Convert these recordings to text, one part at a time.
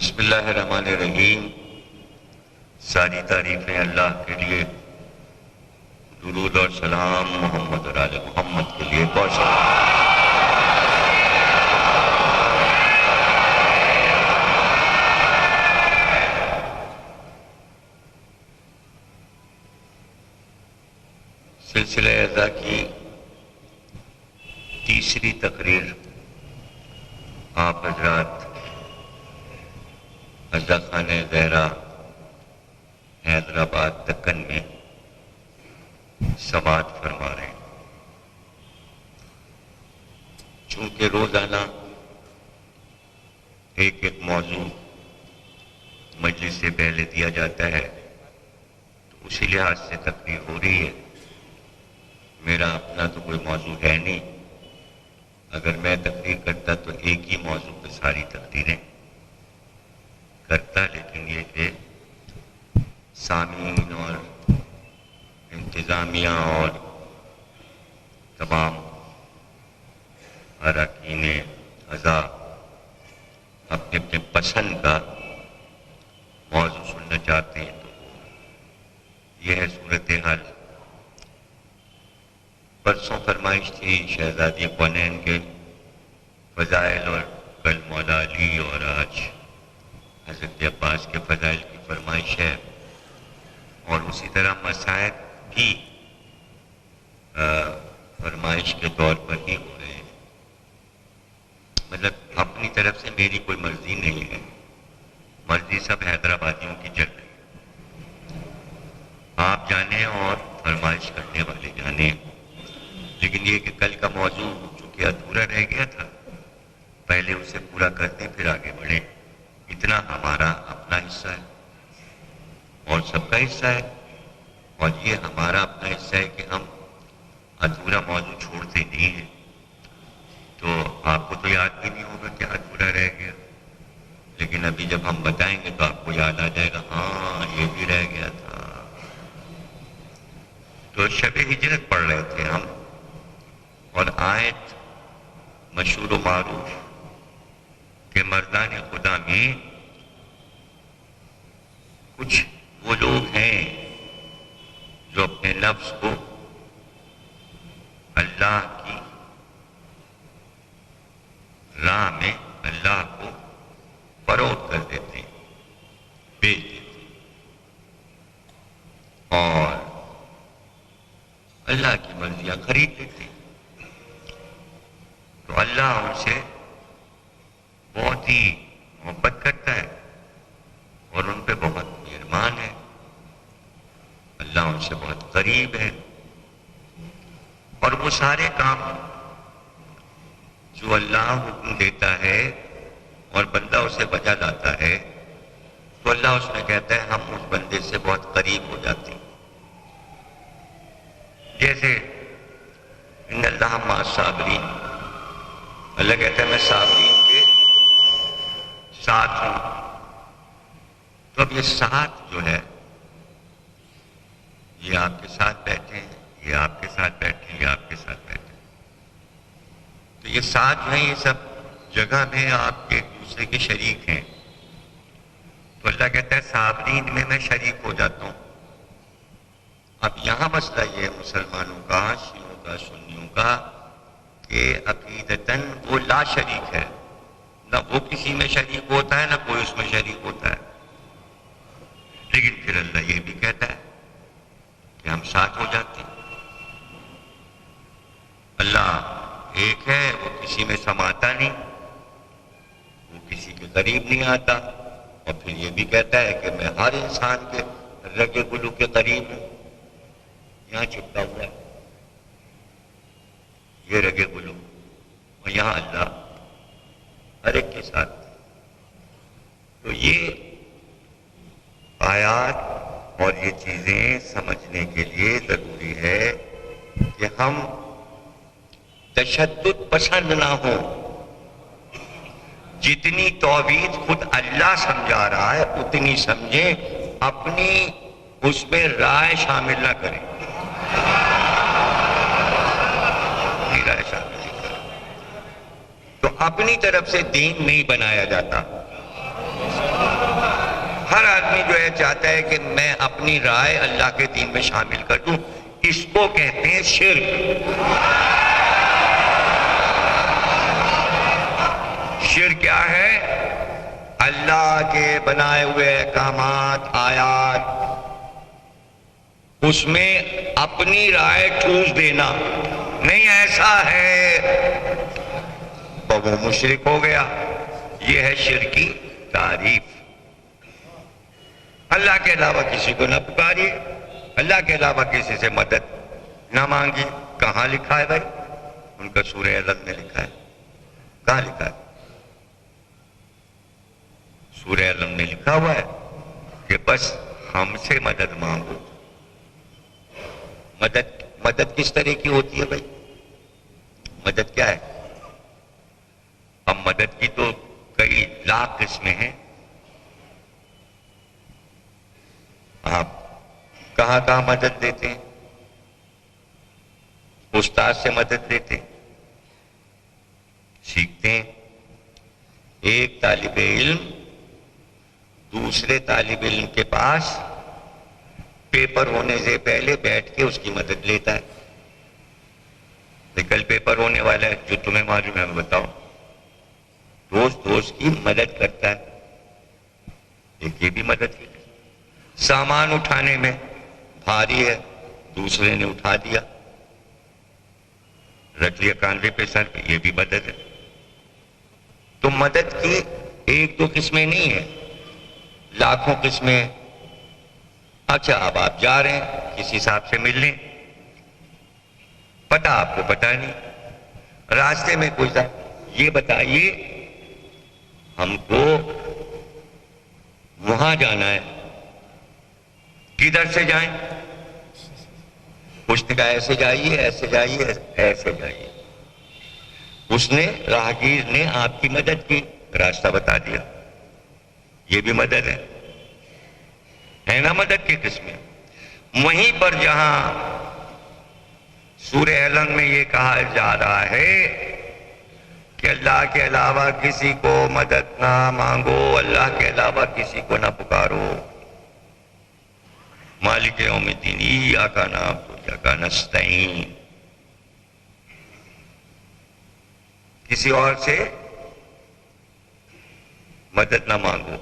بسم اللہ الرحمن الرحیم۔ ساری تعریفیں اللہ کے لیے، درود اور سلام محمد اور آل محمد کے لیے پہنچے۔ سلسلہ اعزا کی تیسری تقریر آپ حضرات عزا خانہ زہرا حیدرآباد دکن میں سماعت فرما رہے ہیں۔ چونکہ روزانہ ایک موضوع مجلس سے پہلے دیا جاتا ہے تو اسی لحاظ سے تقریر ہو رہی ہے۔ میرا اپنا تو کوئی موضوع ہے نہیں، اگر میں تقریر کرتا تو ایک ہی موضوع پہ ساری تقریریں کرتا، لیکن یہ کہ سامعین اور انتظامیہ اور تمام اراکین اعضاء اپنے اپنے پسند کا موضوع سننا چاہتے ہیں، تو یہ ہے صورتحال۔ پرسوں فرمائش تھی شہزادی کونین کے فضائل، اور کل مولا علی، اور آج حضرت عباس کے فضائل کی فرمائش ہے، اور اسی طرح مسائل بھی فرمائش کے طور پر ہی ہو رہے ہیں۔ مطلب اپنی طرف سے میری کوئی مرضی نہیں ہے، مرضی سب حیدرآبادیوں کی چل رہی ہے، آپ جانیں اور فرمائش کرنے والے جانیں۔ لیکن یہ کہ کل کا موضوع چونکہ ادھورا رہ گیا تھا، پہلے اسے پورا کرتے پھر آگے بڑھیں۔ اتنا ہمارا اپنا حصہ ہے اور سب کا حصہ ہے، اور یہ ہمارا اپنا حصہ ہے کہ ہم ادھورا موضوع چھوڑتے نہیں ہیں۔ تو آپ کو تو یاد بھی نہیں ہوگا کہ ادھورا رہ گیا، لیکن ابھی جب ہم بتائیں گے تو آپ کو یاد آ جائے گا، ہاں یہ بھی رہ گیا تھا۔ تو شب ہجرت پڑھ رہے تھے ہم، اور آیت مشہور و معروف کہ مردان خدا میں کچھ وہ لوگ ہیں جو اپنے نفس کو اللہ کی راہ میں اللہ کو فروخت کر دیتے ہیں، بیچ دیتے ہیں، اور اللہ کی مرضیاں خرید لیتے ہیں۔ تو اللہ ان سے بہت ہی محبت کرتا ہے اور ان پہ بہت مہربان ہے، اللہ ان سے بہت قریب ہے، اور وہ سارے کام جو اللہ حکم دیتا ہے اور بندہ اسے بجا لاتا ہے تو اللہ اس میں کہتا ہے ہم اس بندے سے بہت قریب ہو جاتے ہیں۔ جیسے ان اللہ مع الصابرین، اللہ کہتا ہے میں صابرین کے ساتھ ہوں۔ تو اب یہ ساتھ جو ہے، یہ آپ کے ساتھ بیٹھے ہیں، یہ آپ کے ساتھ بیٹھے ہیں، یہ آپ کے ساتھ بیٹھے ہیں، تو یہ ساتھ جو ہیں یہ سب جگہ میں آپ کے ایک دوسرے کے شریک ہیں۔ تو اللہ کہتا ہے صابرین میں شریک ہو جاتا ہوں۔ اب یہاں مسئلہ یہ ہے مسلمانوں کا، شیعوں کا، سنیوں کا، کہ عقیدتاً وہ لا شریک ہے، نہ وہ کسی میں شریک ہوتا ہے نہ کوئی اس میں شریک ہوتا ہے، لیکن پھر اللہ یہ بھی کہتا ہے کہ ہم ساتھ ہو جاتے ہیں۔ اللہ ایک ہے، وہ کسی میں سماتا نہیں، وہ کسی کے قریب نہیں آتا، اور پھر یہ بھی کہتا ہے کہ میں ہر انسان کے رگ گلو کے قریب ہوں۔ یہاں چپکا ہوا ہے یہ رگ گلو، اور یہاں اللہ ہر ایک کے ساتھ۔ تو یہ آیات اور یہ چیزیں سمجھنے کے لیے ضروری ہے کہ ہم تشدد پسند نہ ہوں۔ جتنی توحید خود اللہ سمجھا رہا ہے اتنی سمجھیں، اپنی اس میں رائے شامل نہ کریں، رائے شامل نہیں کریں۔ تو اپنی طرف سے دین نہیں بنایا جاتا، ہر آدمی جو ہے چاہتا ہے کہ میں اپنی رائے اللہ کے دین میں شامل کر دوں، اس کو کہتے ہیں شرک۔ شرک کیا ہے؟ اللہ کے بنائے ہوئے احکامات، آیات، اس میں اپنی رائے ٹھوس دینا، نہیں ایسا ہے، تو وہ مشرک ہو گیا۔ یہ ہے شرک کی تعریف۔ اللہ کے علاوہ کسی کو نہ پکاریے، اللہ کے علاوہ کسی سے مدد نہ مانگی۔ کہاں لکھا ہے بھائی؟ ان کا سورہ علم میں لکھا ہے۔ کہاں لکھا ہے؟ سورہ علم میں لکھا ہوا ہے کہ بس ہم سے مدد مانگو۔ مدد کس طرح کی ہوتی ہے بھائی؟ مدد کیا ہے؟ اب مدد کی تو کئی لاکھ قسمیں ہیں۔ آپ کہاں کہاں مدد دیتے ہیں؟ استاد سے مدد لیتے ہیں، سیکھتے ہیں۔ ایک طالب علم دوسرے طالب علم کے پاس پیپر ہونے سے پہلے بیٹھ کے اس کی مدد لیتا ہے۔ کل پیپر ہونے والا ہے، جو تمہیں معلوم ہے میں بتاؤ۔ دوست کی مدد کرتا ہے۔ ایک یہ بھی مدد کی۔ سامان اٹھانے میں بھاری ہے، دوسرے نے اٹھا دیا، رکھ لیا کاندھے پہ سر پہ، یہ بھی مدد ہے۔ تو مدد کی ایک دو قسمیں نہیں ہیں، لاکھوں قسمیں ہیں۔ اچھا اب آپ جا رہے ہیں کسی صاحب سے ملنے، پتہ آپ کو پتہ نہیں، راستے میں کوئی صاحب یہ بتائیے ہم کو وہاں جانا ہے، کدھر سے جائیں؟ اس نے کہا ایسے جائیے، ایسے جائیے، ایسے جائیے۔ اس نے راہگیر نے آپ کی مدد کی، راستہ بتا دیا، یہ بھی مدد ہے نا؟ مدد کی قسمیں۔ وہیں پر جہاں سورہ علم میں یہ کہا جا رہا ہے کہ اللہ کے علاوہ کسی کو مدد نہ مانگو، اللہ کے علاوہ کسی کو نہ پکارو، مالک یوم الدین ایاک نعبد و ایاک نستعین، کسی اور سے مدد نہ مانگو،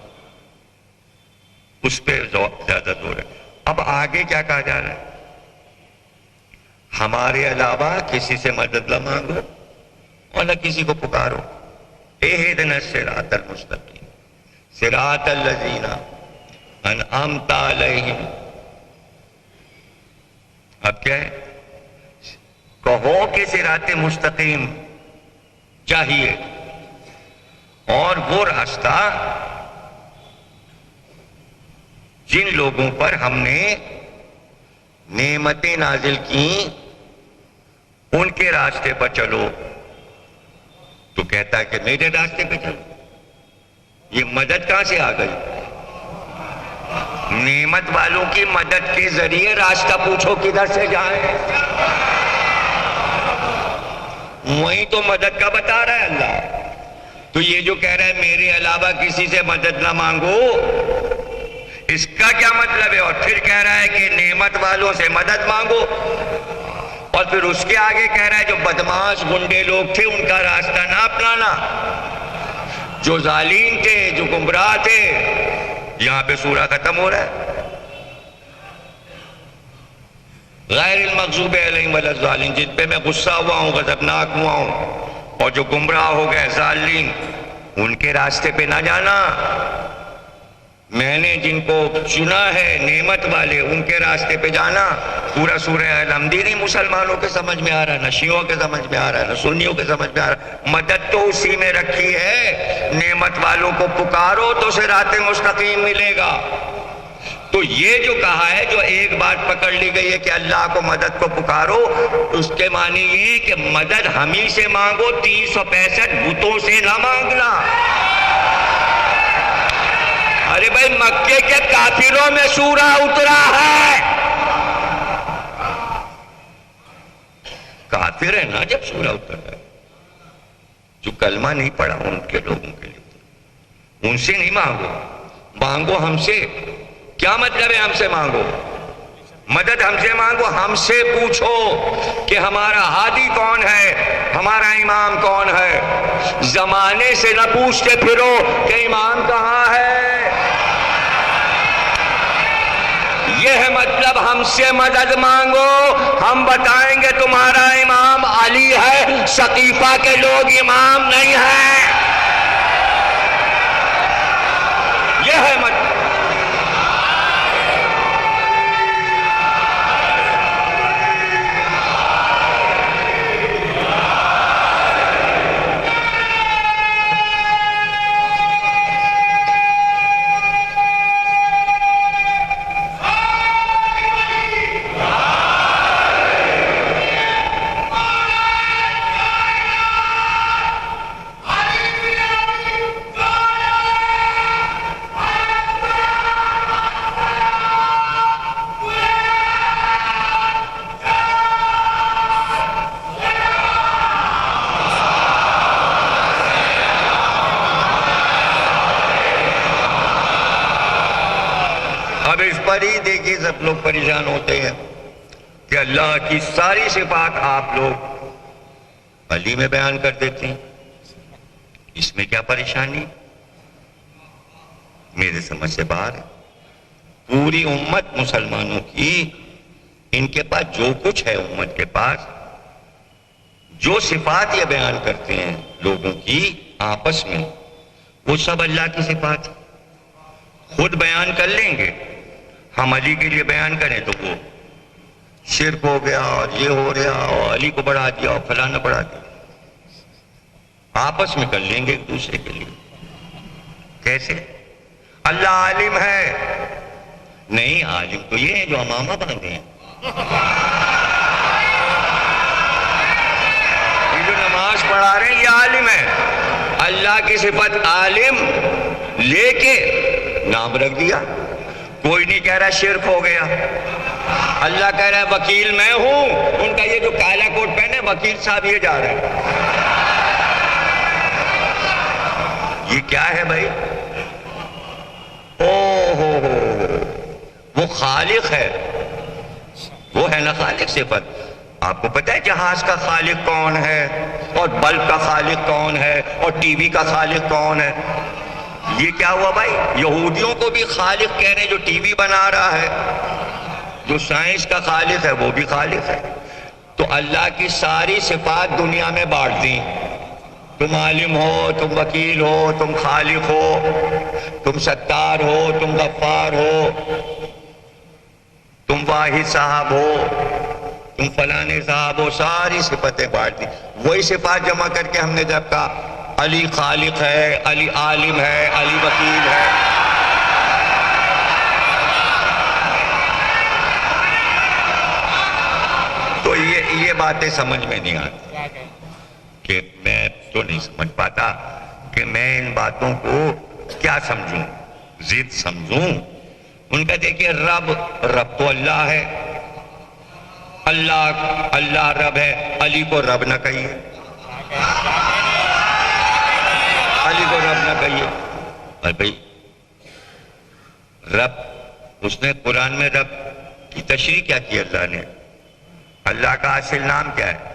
اس پہ زیادہ زور ہے۔ اب آگے کیا کہا جا رہا ہے؟ ہمارے علاوہ کسی سے مدد نہ مانگو اور نہ کسی کو پکارو۔ اہدنا الصراط المستقیم صراط الذین انعمت علیہم۔ اب کیا ہے؟ کہو کہ صراط مستقیم چاہیے، اور وہ راستہ جن لوگوں پر ہم نے نعمتیں نازل کی ان کے راستے پر چلو۔ تو کہتا ہے کہ میرے راستے پہ چلو، یہ مدد کہاں سے آ گئی؟ نعمت والوں کی مدد کے ذریعے راستہ پوچھو کدھر سے جائیں، وہیں تو مدد کا بتا رہا ہے اللہ۔ تو یہ جو کہہ رہا ہے میرے علاوہ کسی سے مدد نہ مانگو، اس کا کیا مطلب ہے؟ اور پھر کہہ رہا ہے کہ نعمت والوں سے مدد مانگو، اور پھر اس کے آگے کہہ رہا ہے جو بدماش گنڈے لوگ تھے ان کا راستہ نہ اپنانا، جو ظالم تھے، جو گمراہ تھے۔ یہاں پہ سورہ ختم ہو رہا ہے، غیر المغضوب علیہم ولا الضالین، جن پہ میں غصہ ہوا ہوں، غضبناک ہوا ہوں، اور جو گمراہ ہو گئے ظالم، ان کے راستے پہ نہ جانا۔ میں نے جن کو چنا ہے نعمت والے، ان کے راستے پہ جانا۔ پورا سورہ الحمدی نہیں مسلمانوں کے سمجھ میں آ رہا، نہ شیعوں کے سمجھ میں آ رہا، نہ سنیوں کے سمجھ میں آ رہا۔ مدد تو اسی میں رکھی ہے، نعمت والوں کو پکارو تو صراط مستقیم ملے گا۔ تو یہ جو کہا ہے، جو ایک بات پکڑ لی گئی ہے کہ اللہ کو مدد کو پکارو، اس کے معنی یہ کہ مدد ہم ہی سے مانگو، 365 بتوں سے نہ مانگنا۔ ارے بھائی مکے کے کافروں میں سورہ اترا ہے، کافر ہے نا جب سورہ اتر ہے، جو کلمہ نہیں پڑھا ان کے لوگوں کے لیے، ان سے نہیں مانگو۔ مانگو ہم سے. کیا مطلب ہے ہم سے مانگو؟ مدد ہم سے مانگو، ہم سے پوچھو کہ ہمارا ہادی کون ہے، ہمارا امام کون ہے. زمانے سے نہ پوچھتے پھرو کہ امام کہاں ہے. یہ ہے مطلب ہم سے مدد مانگو، ہم بتائیں گے تمہارا امام علی ہے، سقیفہ کے لوگ امام نہیں ہیں. یہ ہے مطلب. اب اس پر ہی دیکھیے سب لوگ پریشان ہوتے ہیں کہ اللہ کی ساری صفات آپ لوگ علی میں بیان کر دیتے ہیں، اس میں کیا پریشانی؟ میرے سمجھ سے باہر ہے. پوری امت مسلمانوں کی، ان کے پاس جو کچھ ہے، امت کے پاس جو صفات یہ بیان کرتے ہیں لوگوں کی آپس میں، وہ سب اللہ کی صفات خود بیان کر لیں گے. ہم علی کے لیے بیان کریں تو وہ شرک ہو گیا اور یہ ہو رہا اور علی کو بڑھا دیا اور فلانا بڑھا دیا. آپس میں کر لیں گے ایک دوسرے کے لیے. کیسے؟ اللہ عالم ہے. نہیں، عالم تو یہ ہے جو امامہ باندھے ہیں، یہ جو نماز پڑھا رہے ہیں، یہ عالم ہے. اللہ کی صفت عالم لے کے نام رکھ دیا. کوئی نہیں کہہ رہا شرک ہو گیا. اللہ کہہ رہا ہے وکیل میں ہوں. ان کا یہ جو کالا کوٹ پہنے وکیل صاحب یہ جا رہے ہیں. یہ کیا ہے بھائی؟ ہو وہ خالق ہے، وہ ہے نا خالق صفت. آپ کو پتہ ہے جہاز کا خالق کون ہے، اور بلب کا خالق کون ہے، اور ٹی وی کا خالق کون ہے؟ یہ کیا ہوا بھائی؟ یہودیوں کو بھی خالق کہہ رہے ہیں جو ٹی وی بنا رہا ہے. جو سائنس کا خالق ہے وہ بھی خالق ہے. تو اللہ کی ساری صفات دنیا میں بانٹ دیں. تم عالم ہو، تم وکیل ہو، تم خالق ہو، تم ستار ہو، تم غفار ہو، تم واحد صاحب ہو، تم فلانے صاحب ہو. ساری صفتیں بانٹ دی. وہی صفات جمع کر کے ہم نے جب کہا علی خالق ہے، علی عالم ہے، علی وکیل ہے. تو یہ باتیں سمجھ میں نہیں آتی کہ میں تو نہیں سمجھ پاتا کہ میں ان باتوں کو کیا سمجھوں، ضد سمجھوں. ان کا دیکھیے رب تو اللہ ہے، اللہ رب ہے. علی کو رب نہ کہیے، علی کو رب نہ کہیے. اور بھائی رب، اس نے قرآن میں رب کی تشریح کیا کی اللہ نے؟ اللہ کا اصل نام کیا ہے؟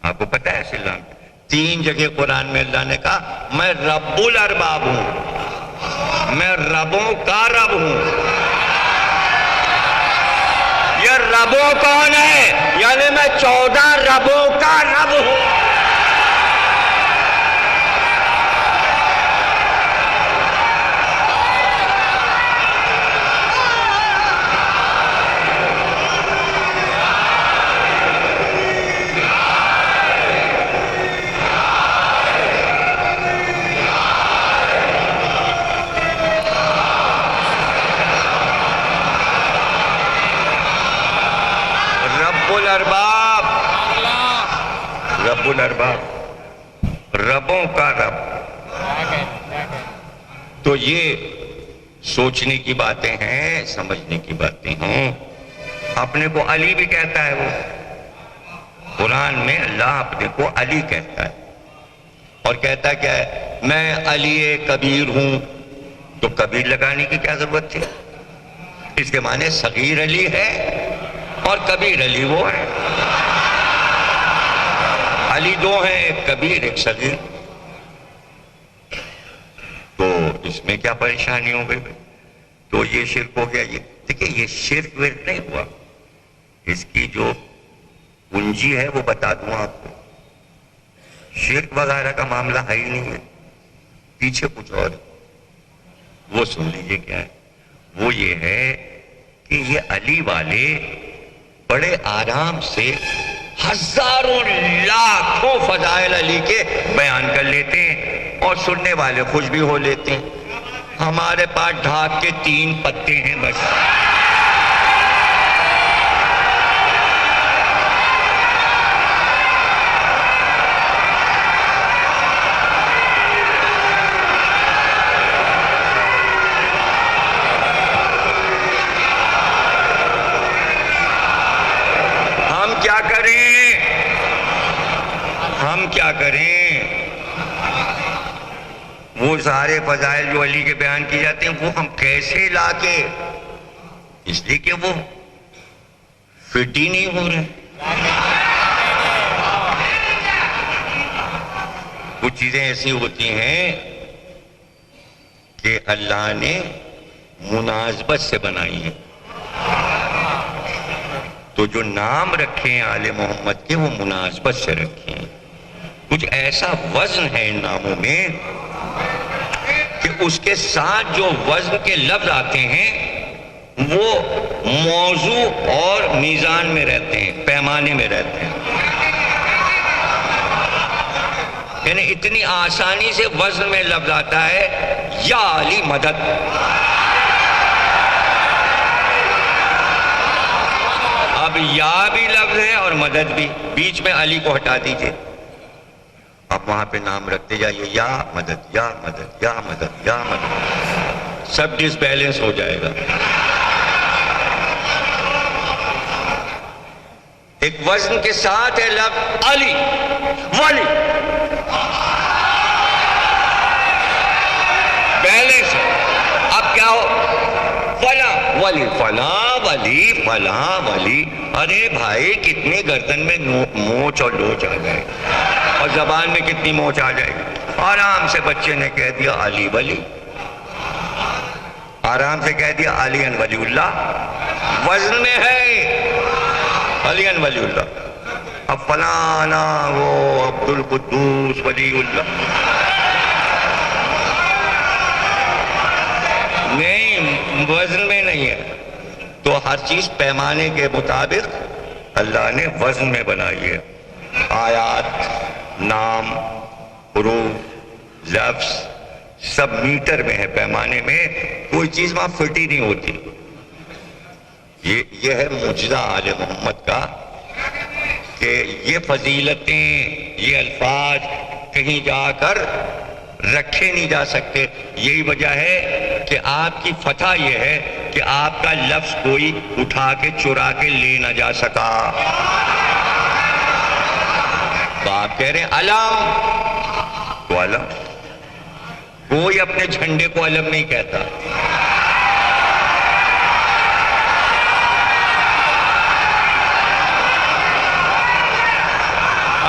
آپ کو پتہ ہے اصل نام؟ 3 جگہ قرآن میں اللہ نے کہا میں رب الارباب ہوں، میں ربوں کا رب ہوں. یہ ربوں کون ہے؟ یعنی میں 14 ربوں کا رب ہوں. رب الارباب، ربوں کا رب. تو یہ سوچنے کی باتیں ہیں، سمجھنے کی باتیں ہیں. اپنے کو علی بھی کہتا ہے وہ. قرآن میں اللہ اپنے کو علی کہتا ہے، اور کہتا کیا ہے؟ میں علی کبیر ہوں. تو کبیر لگانے کی کیا ضرورت تھی؟ اس کے معنی صغیر علی ہے اور کبیر علی وہ ہے. علی دو ہیں، ایک کبیر ایک صغیر. تو اس میں کیا پریشانی ہو گئی؟ تو یہ شرک ہو گیا. یہ دیکھیں، یہ شرک ورک نہیں ہوا، اس کی جو کنجی ہے وہ بتا دوں آپ کو. شرک وغیرہ کا معاملہ ہے ہی نہیں ہے، پیچھے کچھ اور ہے. وہ سن لیجئے کیا ہے. وہ یہ ہے کہ یہ علی والے بڑے آرام سے ہزاروں لاکھوں فضائل علی کے بیان کر لیتے ہیں اور سننے والے خوش بھی ہو لیتے ہیں. ہمارے پاس ڈھاک کے 3 پتے ہیں بس. ہم کیا کریں؟ وہ سارے فضائل جو علی کے بیان کی جاتے ہیں وہ ہم کیسے لا کے؟ اس لیے کہ وہ فٹ ہی نہیں ہو رہے. کچھ چیزیں ایسی ہوتی ہیں کہ اللہ نے مناسبت سے بنائی ہیں. تو جو نام رکھے ہیں آل محمد کے وہ مناسبت سے رکھے ہیں. کچھ ایسا وزن ہے ان ناموں میں کہ اس کے ساتھ جو وزن کے لفظ آتے ہیں وہ موضوع اور میزان میں رہتے ہیں، پیمانے میں رہتے ہیں. یعنی اتنی آسانی سے وزن میں لفظ آتا ہے یا علی مدد. اب یا بھی لفظ ہے اور مدد بھی، بیچ میں علی کو ہٹا دیجئے. اب وہاں پہ نام رکھتے جائیے یا مدد یا مدد یا مدد یا مدد، سب ڈس بیلنس ہو جائے گا. ایک وزن کے ساتھ ہے لفظ علی ولی، بیلنس. اب کیا ہو؟ فلاں ولی فلاں ولی فلاں ولی. ارے بھائی کتنی گردن میں موچ اور لوچ آ جائے اور زبان میں کتنی موچ آ جائے گی. آرام سے بچے نے کہہ دیا علی ولی، آرام سے کہہ دیا علی ولی اللہ، وزن میں ہے علی ولی اللہ. اب فلانا وہ عبد القدوس ولی اللہ نہیں، وزن میں نہیں ہے. تو ہر چیز پیمانے کے مطابق اللہ نے وزن میں بنائی ہے. آیات، نام، حروف، لفظ سب میٹر میں ہے، پیمانے میں. کوئی چیز وہاں فٹ ہی نہیں ہوتی. یہ ہے معجزہ آل محمد کا کہ یہ فضیلتیں، یہ الفاظ کہیں جا کر رکھے نہیں جا سکتے. یہی وجہ ہے کہ آپ کی فتح یہ ہے کہ آپ کا لفظ کوئی اٹھا کے چرا کے لے نہ جا سکا. تو آپ کہہ رہے ہیں علم، تو علم کوئی اپنے جھنڈے کو علم نہیں کہتا.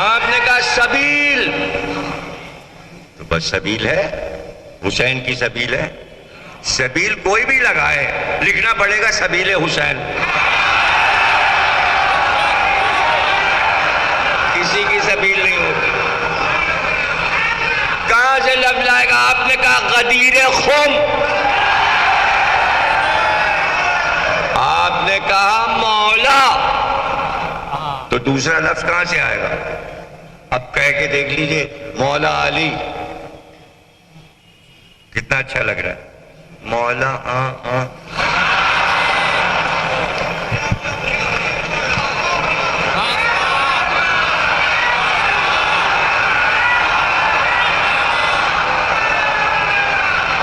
آپ نے کہا سبیل، تو بس سبیل ہے، حسین کی سبیل ہے. سبیل کوئی بھی لگائے لکھنا پڑے گا سبیل حسین. کسی کی سبیل نہیں ہوتی. کہاں سے لفظ لائے گا؟ آپ نے کہا غدیر خم، آپ نے کہا مولا، تو دوسرا لفظ کہاں سے آئے گا؟ اب کہہ کے دیکھ لیجئے مولا علی، کتنا اچھا لگ رہا ہے. مولا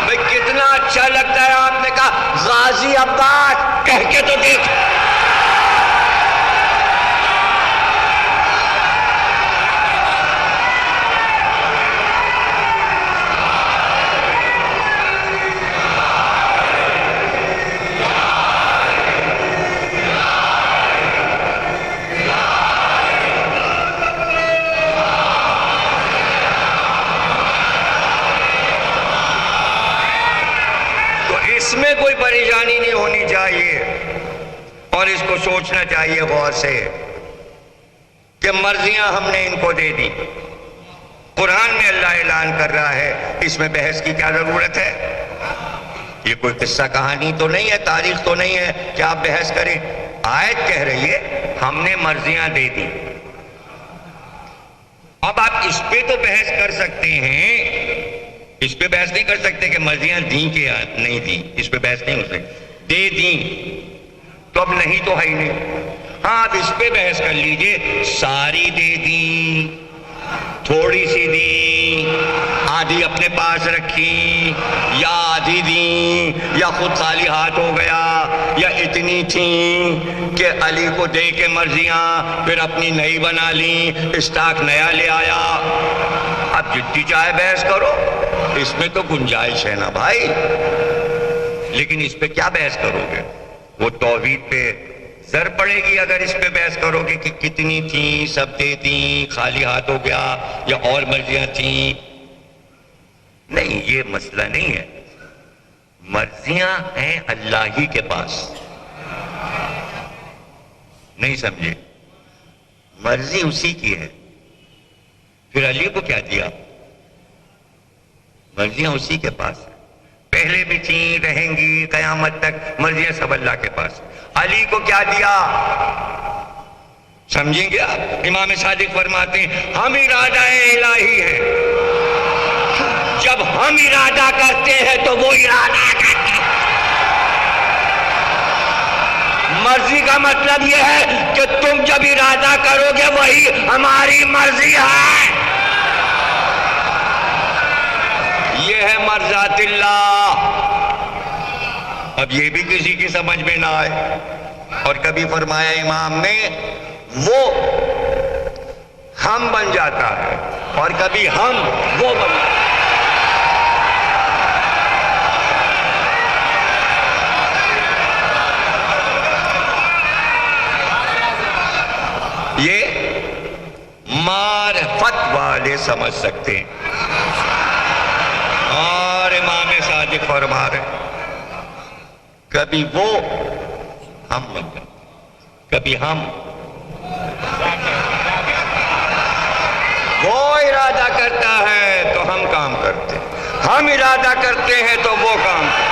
بھائی کتنا اچھا لگتا ہے. آپ نے کہا غازی عباس، کہہ کے تو دیکھ. اس میں کوئی پریشانی نہیں ہونی چاہیے، اور اس کو سوچنا چاہیے غور سے کہ مرضیاں ہم نے ان کو دے دی۔ قرآن میں اللہ اعلان کر رہا ہے، اس میں بحث کی کیا ضرورت ہے؟ یہ کوئی قصہ کہانی تو نہیں ہے، تاریخ تو نہیں ہے کہ آپ بحث کریں۔ آیت کہہ رہی ہے ہم نے مرضیاں دے دی۔ اب آپ اس پہ تو بحث کر سکتے ہیں، اس پہ بحث نہیں کر سکتے کہ مرضیاں دیں کہ نہیں دیں، اس پہ بحث نہیں ہو سکتی۔ دے دیں تو اب نہیں تو ہے ہی نہیں۔ ہاں اب اس پہ بحث کر لیجئے، ساری دے دیں، تھوڑی سی دیں، آدھی اپنے پاس رکھی، یا آدھی دیں، یا خود خالی ہاتھ ہو گیا، یا اتنی تھیں کہ علی کو دے کے مرضیاں پھر اپنی نئی بنا لیں، اسٹاک نیا لے آیا۔ اب جتنی چاہے بحث کرو، اس میں تو گنجائش ہے نا بھائی، لیکن اس پہ کیا بحث کرو گے؟ وہ توحید پہ زر پڑے گی اگر اس پہ بحث کرو گے کہ کتنی تھیں، سب دے دیں، خالی ہاتھ ہو گیا، یا اور مرضیاں تھیں۔ نہیں، یہ مسئلہ نہیں ہے۔ مرضیاں ہیں اللہ ہی کے پاس، نہیں سمجھے؟ مرضی اسی کی ہے، پھر علی کو کیا دیا؟ مرضیاں اسی کے پاس ہیں، پہلے بھی تھیں، رہیں گی قیامت تک، مرضیاں سب اللہ کے پاس۔ علی کو کیا دیا سمجھیں گے آپ؟ امام صادق فرماتے ہیں ہم ارادہ الہی ہیں، جب ہم ارادہ کرتے ہیں تو وہ ارادہ کرتا ہے۔ مرضی کا مطلب یہ ہے کہ تم جب ارادہ کرو گے وہی ہماری مرضی ہے۔ یہ ہے مرضات اللہ۔ اب یہ بھی کسی کی سمجھ میں نہ آئے، اور کبھی فرمایا امام نے وہ ہم بن جاتا ہے، اور کبھی ہم وہ بن جاتا ہے۔ یہ معرفت والے سمجھ سکتے ہیں، اور امام صادق فرما رہے ہیں کبھی وہ ہم بن جاتے، کبھی ہم وہ ارادہ کرتا ہے تو ہم کام کرتے، ہم ارادہ کرتے ہیں تو وہ کام کرتے۔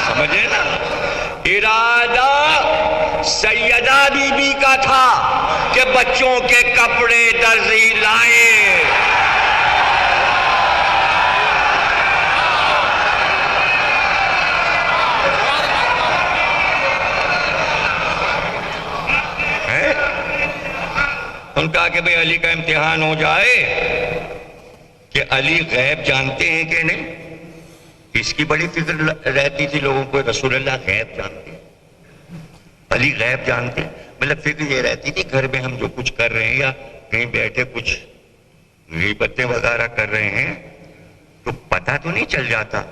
سمجھے نا؟ ارادہ سیدہ بی بی کا تھا کہ بچوں کے کپڑے درزی لائے، ان کہا کہ بھئی علی کا امتحان ہو جائے کہ علی غیب جانتے ہیں کہ نہیں۔ اس کی بڑی فکر رہتی تھی لوگوں کو، رسول اللہ غیب جانتے ہیں، علی غیب جانتے ہیں، مطلب فکر یہ رہتی تھی گھر میں ہم جو کچھ کر رہے ہیں یا کہیں بیٹھے کچھ غیبتیں وغیرہ کر رہے ہیں تو پتہ تو نہیں چل جاتا،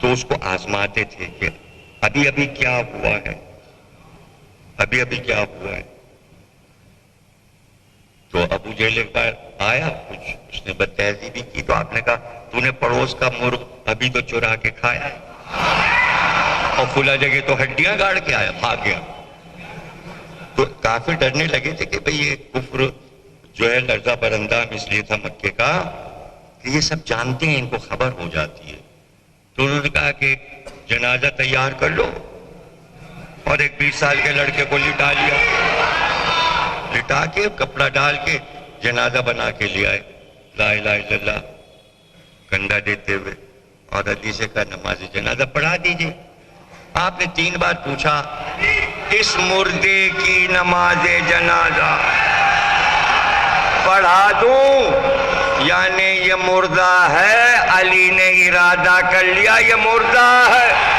تو اس کو آزماتے تھے کہ ابھی ابھی کیا ہوا ہے، ابھی ابھی کیا ہوا ہے۔ تو ابو جہل ایک بار آیا، کچھ اس نے بدتہذیبی کی، تو آپ نے کہا تو نے پڑوس کا مرغ ابھی تو چرا کے کھایا ہے، اور فلا جگہ تو ہڈیاں گاڑ کے آیا، بھاگ گیا۔ تو کافر ڈرنے لگے تھے کہ بھئی یہ کفر جو ہے لرزہ برندام اس لیے تھا مکے کا کہ یہ سب جانتے ہیں، ان کو خبر ہو جاتی ہے۔ تو انہوں نے کہا کہ جنازہ تیار کر لو، اور ایک 20 سال کے لڑکے کو لٹا لیا، لٹا کے کپڑا ڈال کے جنازہ بنا کے لے آئے، لا الہ الا اللہ کنڈا دیتے ہوئے، اور علی سے کہا نماز جنازہ پڑھا دیجئے۔ آپ نے 3 بار پوچھا اس مردے کی نماز جنازہ پڑھا دوں، یعنی یہ مردہ ہے، علی نے ارادہ کر لیا یہ مردہ ہے۔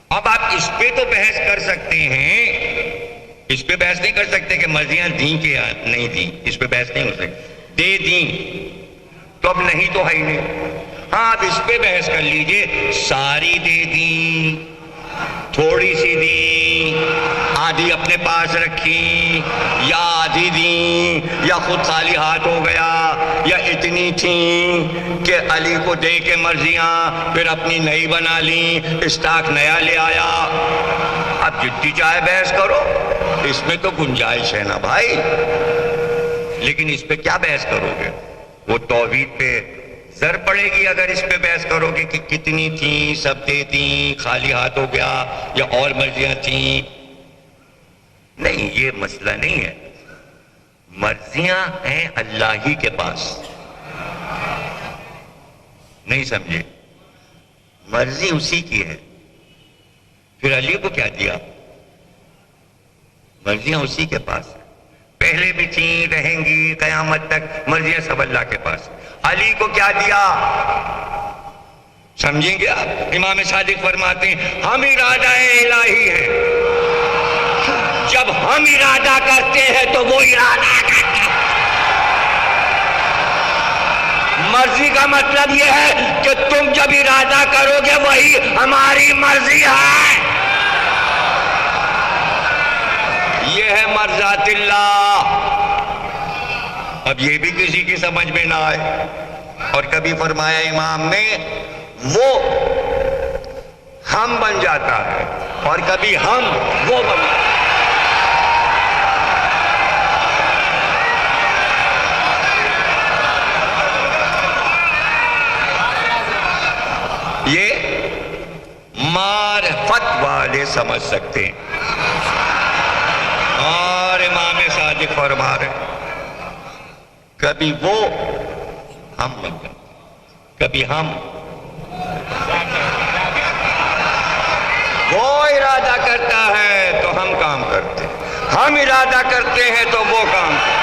اب آپ اس پہ تو بحث کر سکتے ہیں، اس پہ بحث نہیں کر سکتے کہ مرضیاں دیں کہ نہیں دیں، اس پہ بحث نہیں ہو سکتی. دے دیں تو اب نہیں تو ہے ہی نہیں. ہاں اب اس پہ بحث کر لیجئے، ساری دے دیں، تھوڑی سی دیں، آدھی اپنے پاس رکھی، یا آدھی دیں، یا خود خالی ہاتھ ہو گیا، یا اتنی تھیں کہ علی کو دے کے مرضیاں پھر اپنی نئی بنا لیں، اسٹاک نیا لے آیا. اب جتنی چاہے بحث کرو، اس میں تو گنجائش ہے نا بھائی. لیکن اس پہ کیا بحث کرو گے؟ وہ توحید پہ زر پڑے گی اگر اس پہ بحث کرو گے کہ کتنی تھیں، سب دے دیں، خالی ہاتھ ہو گیا، یا اور مرضیاں تھیں. نہیں، یہ مسئلہ نہیں ہے. مرضیاں ہیں اللہ ہی کے پاس. نہیں سمجھے؟ مرضی اسی کی ہے. پھر علی کو کیا دیا؟ مرضیاں اسی کے پاس ہیں. پہلے بھی تھیں، رہیں گی قیامت تک، مرضیاں سب اللہ کے پاس. علی کو کیا دیا؟ سمجھیں گے آپ؟ امام صادق فرماتے ہیں ہم ارادہ الہی ہیں. جب ہم ارادہ کرتے ہیں تو وہ ارادہ کرتا ہے. مرضی کا مطلب یہ ہے کہ تم جب ارادہ کرو گے وہی ہماری مرضی ہے. یہ ہے مرضات اللہ. اب یہ بھی کسی کی سمجھ میں نہ آئے. اور کبھی فرمایا امام نے وہ ہم بن جاتا ہے، اور کبھی ہم وہ بن جاتا ہے. یہ معرفت والے سمجھ سکتے ہیں. اور امام صادق فرما رہے کبھی وہ ہم بن جاتے، کبھی ہم. وہ ارادہ کرتا ہے تو ہم کام کرتے، ہم ارادہ کرتے ہیں تو وہ کام کرتے.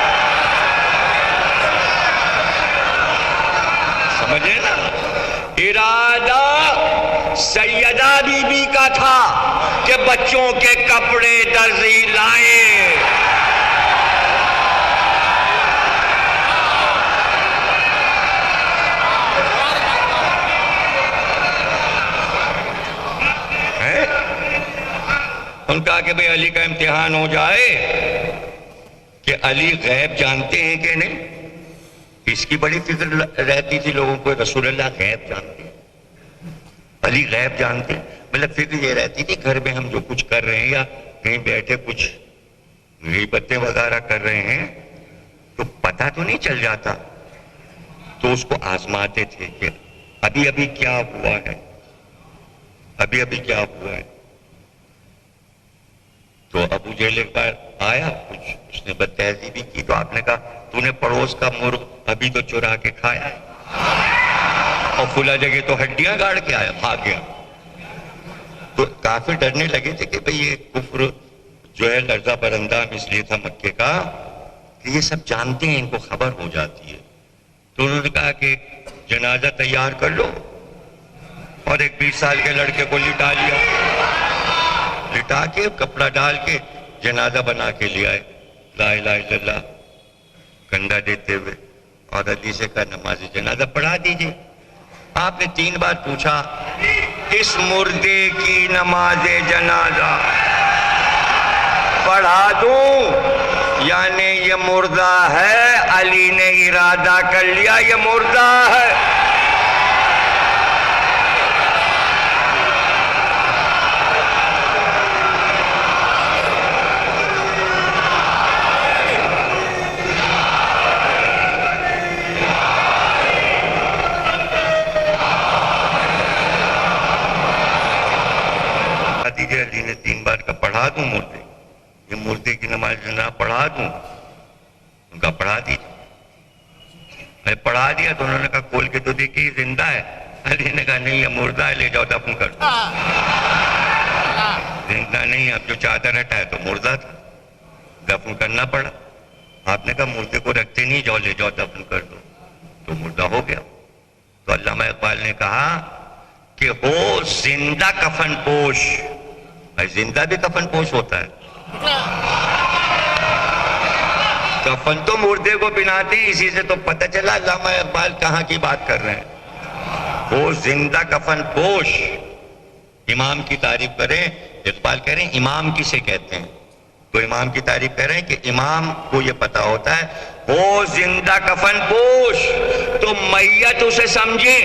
سمجھے نا؟ ارادہ سیدہ بی بی کا تھا کہ بچوں کے کپڑے درزی لائے. ان کہا کہ بھئی علی کا امتحان ہو جائے کہ علی غیب جانتے ہیں کہ نہیں. اس کی بڑی فکر رہتی تھی لوگوں کو، رسول اللہ غیب جانتے ہیں، علی غیب جانتے ہیں. مطلب فکر یہ رہتی تھی گھر میں ہم جو کچھ کر رہے ہیں یا کہیں بیٹھے کچھ غیبتیں وغیرہ کر رہے ہیں تو پتہ تو نہیں چل جاتا. تو اس کو آزماتے تھے کہ ابھی ابھی کیا ہوا ہے، ابھی ابھی کیا ہوا ہے. تو ابو جہل ایک بار آیا، کچھ اس نے بد تہذیبی کی، تو آپ نے کہا تو نے پڑوس کا مرغ ابھی تو چرا کے کھایا ہے، اور کھلا جگہ تو ہڈیاں گاڑ کے آیا، بھاگ گیا. تو کافی ڈرنے لگے تھے کہ بھئی یہ کفر جو ہے لرزہ پر اندام اس لیے تھا مکے کا کہ یہ سب جانتے ہیں، ان کو خبر ہو جاتی ہے. تو انہوں نے کہا کہ جنازہ تیار کر لو، اور ایک 20 سال کے لڑکے کو لٹا لیا، لٹا کے کپڑا ڈال کے جنازہ بنا کے لے آئے، لا الہ الا اللہ کنڈا دیتے ہوئے، اور علی سے کہا نماز جنازہ پڑھا دیجئے. آپ نے 3 بار پوچھا اس مردے کی نماز جنازہ پڑھا دوں، یعنی یہ مردہ ہے، علی نے ارادہ کر لیا یہ مردہ ہے. علی نے 3 بار کا پڑھا دوں مردے، یہ مردے کی نماز جنازہ پڑھا دوں. ان کا پڑھا دیجیے. میں پڑھا دیا تو انہوں نے کہا کھول کے تو دیکھیے یہ زندہ ہے. علی نے کہا نہیں یہ مردہ ہے، لے جاؤ دفن کر دو. زندہ نہیں، اب جو چادر ہٹا ہے تو مردہ تھا، دفن کرنا پڑا. آپ نے کہا مردے کو رکھتے نہیں، جاؤ لے جاؤ دفن کر دو، تو مردہ ہو گیا. تو علامہ اقبال نے کہا کہ ہو زندہ کفن پوش. زندہ بھی کفن پوش ہوتا ہے. کفن تو مردے کو پہناتے ہیں، اسی سے تو پتہ چلا علامہ اقبال کہاں کی بات کر رہے ہیں. وہ زندہ کفن پوش امام کی تعریف کریں. اقبال کہہ رہے ہیں امام کسے کہتے ہیں؟ تو امام کی تعریف کہہ رہے ہیں کہ امام کو یہ پتا ہوتا ہے وہ زندہ کفن پوش. تو میت اسے سمجھیں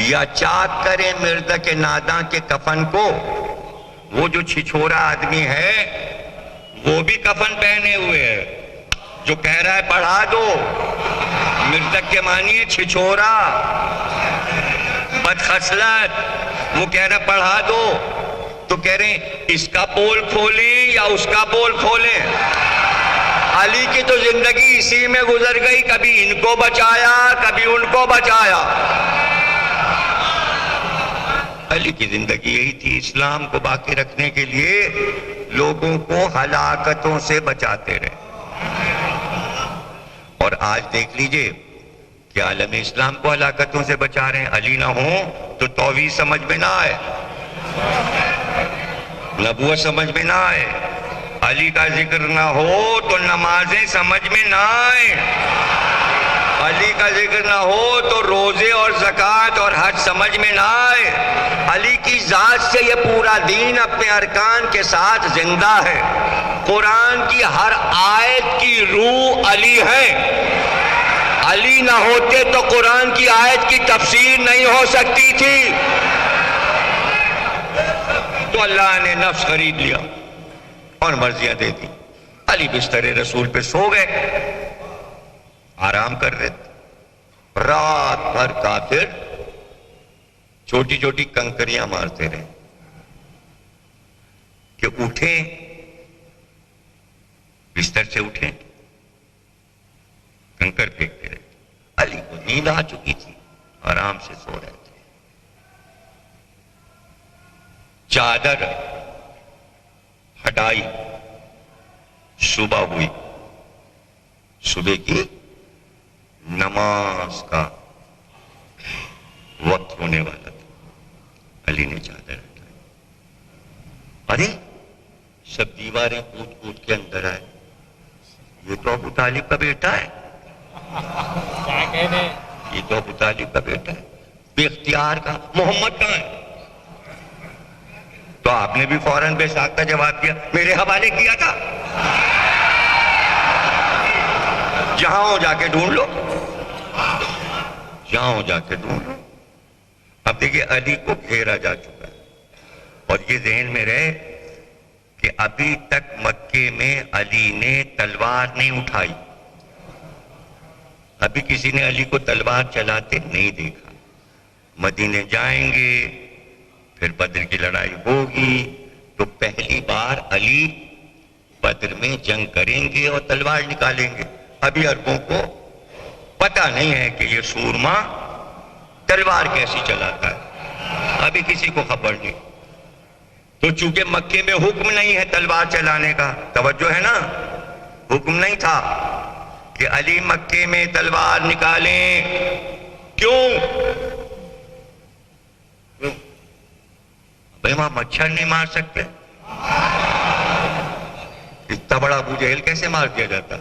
یا چاک کریں مرد کے ناداں کے کفن کو. وہ جو چھچھورا آدمی ہے وہ بھی کفن پہنے ہوئے ہے، جو کہہ رہا ہے پڑھا دو. مردک کے معنی ہے چھچھورا، بدخصلت. وہ کہہ رہا ہے پڑھا دو، تو کہہ رہے ہیں اس کا پول کھولیں یا اس کا پول کھولیں. علی کی تو زندگی اسی میں گزر گئی، کبھی ان کو بچایا کبھی ان کو بچایا. علی کی زندگی یہی تھی، اسلام کو باقی رکھنے کے لیے لوگوں کو ہلاکتوں سے بچاتے رہے. اور آج دیکھ لیجئے کہ عالم اسلام کو ہلاکتوں سے بچا رہے ہیں. علی نہ ہوں تو توحید سمجھ میں نہ آئے، نبوت سمجھ میں نہ آئے. علی کا ذکر نہ ہو تو نمازیں سمجھ میں نہ آئے. علی کا ذکر نہ ہو تو روزے اور زکوٰۃ اور حج سمجھ میں نہ آئے. علی کی ذات سے یہ پورا دین اپنے ارکان کے ساتھ زندہ ہے. قرآن کی ہر آیت کی روح علی ہے. علی نہ ہوتے تو قرآن کی آیت کی تفسیر نہیں ہو سکتی تھی. تو اللہ نے نفس خرید لیا اور مرضیاں دے دی. علی بستر رسول پہ سو گئے، آرام کر رہے تھے. رات بھر کافر چھوٹی چھوٹی کنکریاں مارتے رہے کہ اٹھیں، بستر سے اٹھیں، کنکر پھینکتے رہے. علی کو نیند آ چکی تھی، آرام سے سو رہے تھے. چادر ہٹائی، صبح ہوئی. صبح کی نماز کا وقت ہونے والا تھا. علی نے چادر ہٹائی. ارے سب دیواریں کود کود کے اندر آئے. یہ تو ابو طالب کا بیٹا ہے، یہ تو ابو طالب کا بیٹا ہے. بے اختیار کا محمد کہاں ہے؟ تو آپ نے بھی فوراً بے ساکھ کا جواب دیا، میرے حوالے کیا تھا، جہاں ہو جا کے ڈھونڈ لو، جہاں ہو جا کے ڈھونڈ لو. اب دیکھیے علی کو گھیرا جا چکا ہے، اور یہ ذہن میں رہے کہ ابھی تک مکے میں علی نے تلوار نہیں اٹھائی. ابھی کسی نے علی کو تلوار چلاتے نہیں دیکھا. مدینے جائیں گے، پھر بدر کی لڑائی ہوگی، تو پہلی بار علی بدر میں جنگ کریں گے اور تلوار نکالیں گے. ابھی عربوں کو پتہ نہیں ہے کہ یہ سورما تلوار کیسی چلاتا ہے، ابھی کسی کو خبر نہیں. تو چونکہ مکے میں حکم نہیں ہے تلوار چلانے کا، توجہ ہے نا، حکم نہیں تھا کہ علی مکے میں تلوار نکالیں. کیوں؟ بھئی وہاں مچھر نہیں مار سکتے؟ اتنا بڑا ابو جہل کیسے مار دیا جاتا؟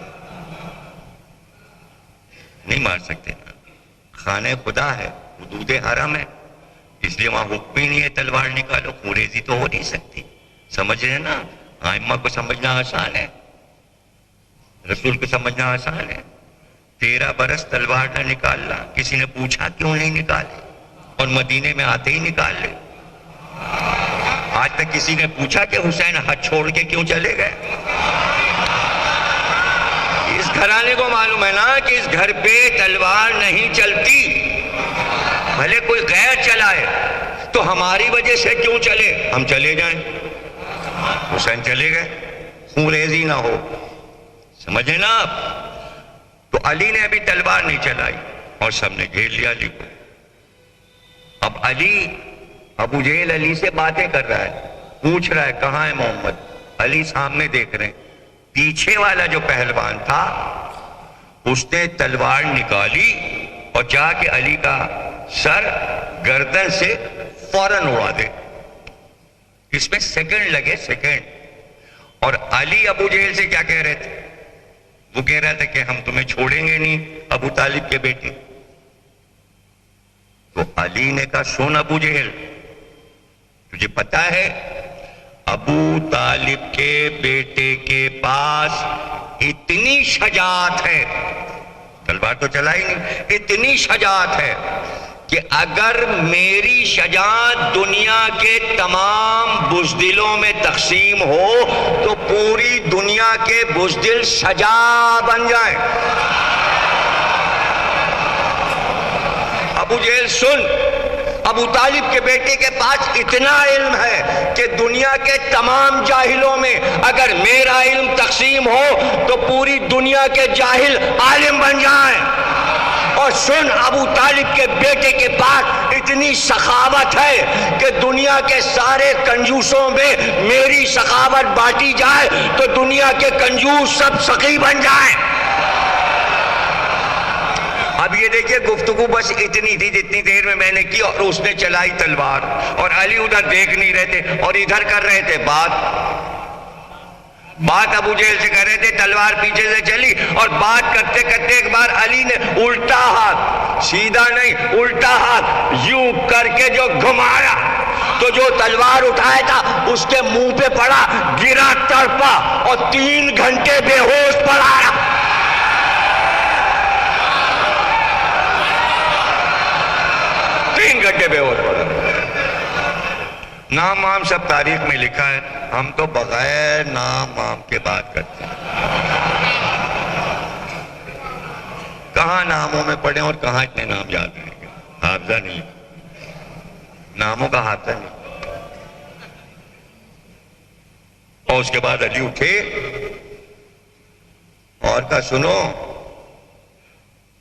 نہیں مار سکتے. خانہ خدا ہے، حدود حرم ہے، اس لیے وہاں حکم ہی نہیں ہے تلوار نکالو. خوریزی تو ہو نہیں سکتی. سمجھ رہے نا؟ ائمہ کو سمجھنا آسان ہے، رسول کو سمجھنا آسان ہے. 13 برس تلوار نہ نکالنا، کسی نے پوچھا کیوں نہیں نکالے، اور مدینے میں آتے ہی نکال لے. آج تک کسی نے پوچھا کہ حسین حج چھوڑ کے کیوں چلے گئے؟ اس گھرانے کو معلوم ہے نا کہ اس گھر پہ تلوار نہیں چلتی. بھلے کوئی غیر چلائے تو ہماری وجہ سے کیوں چلے، ہم چلے جائیں. حسین چلے گئے، خوریزی نہ ہو. سمجھے نا آپ؟ تو علی نے ابھی تلوار نہیں چلائی اور سب نے گھیر لیا علی کو. اب علی، ابو جہل علی سے باتیں کر رہا ہے، پوچھ رہا ہے کہاں ہے محمد. علی سامنے دیکھ رہے ہیں. پیچھے والا جو پہلوان تھا اس نے تلوار نکالی اور جا کے علی کا سر گردن سے فوراً اڑا دے. اس میں سیکنڈ لگے، سیکنڈ. اور علی ابو جہل سے کیا کہہ رہے تھے؟ وہ کہہ رہا تھا کہ ہم تمہیں چھوڑیں گے نہیں ابو طالب کے بیٹے. تو علی نے کہا سن ابو جہل، تجھے پتا ہے ابو طالب کے بیٹے کے پاس اتنی شجاعت ہے، تلوار تو چلا ہی نہیں، اتنی شجاعت ہے کہ اگر میری شجاعت دنیا کے تمام بزدلوں میں تقسیم ہو تو پوری دنیا کے بزدل شجاع بن جائیں. ابو جہل سن، ابو طالب کے بیٹے کے پاس اتنا علم ہے کہ دنیا کے تمام جاہلوں میں اگر میرا علم تقسیم ہو تو پوری دنیا کے جاہل عالم بن جائیں. اور سن، ابو طالب کے بیٹے کے پاس اتنی سخاوت ہے کہ دنیا کے سارے کنجوسوں میں میری سخاوت بانٹی جائے تو دنیا کے کنجوس سب سخی بن جائیں. اب یہ دیکھیے گفتگو بس اتنی تھی جتنی دیر میں نے کی، اور اس نے چلائی تلوار، اور علی ادھر دیکھ نہیں رہے تھے اور ادھر کر رہے تھے بات ابو جہل سے کر رہے تھے، تلوار پیچھے سے چلی، اور بات کرتے کرتے ایک بار علی نے الٹا ہاتھ، سیدھا نہیں الٹا ہاتھ یوں کر کے جو گھمایا تو جو تلوار اٹھایا تھا اس کے منہ پہ پڑا، گرا تڑپا اور 3 گھنٹے بے ہوش پڑا. 3 گھنٹے بے ہوش پڑا. نام وام سب تاریخ میں لکھا ہے، ہم تو بغیر نام وام کے بات کرتے ہیں. کہاں ناموں میں پڑھیں اور کہاں اتنے نام یاد رہیں گے؟ حافظہ نہیں، ناموں کا حافظہ نہیں. اور اس کے بعد علی اٹھے اور کہا سنو،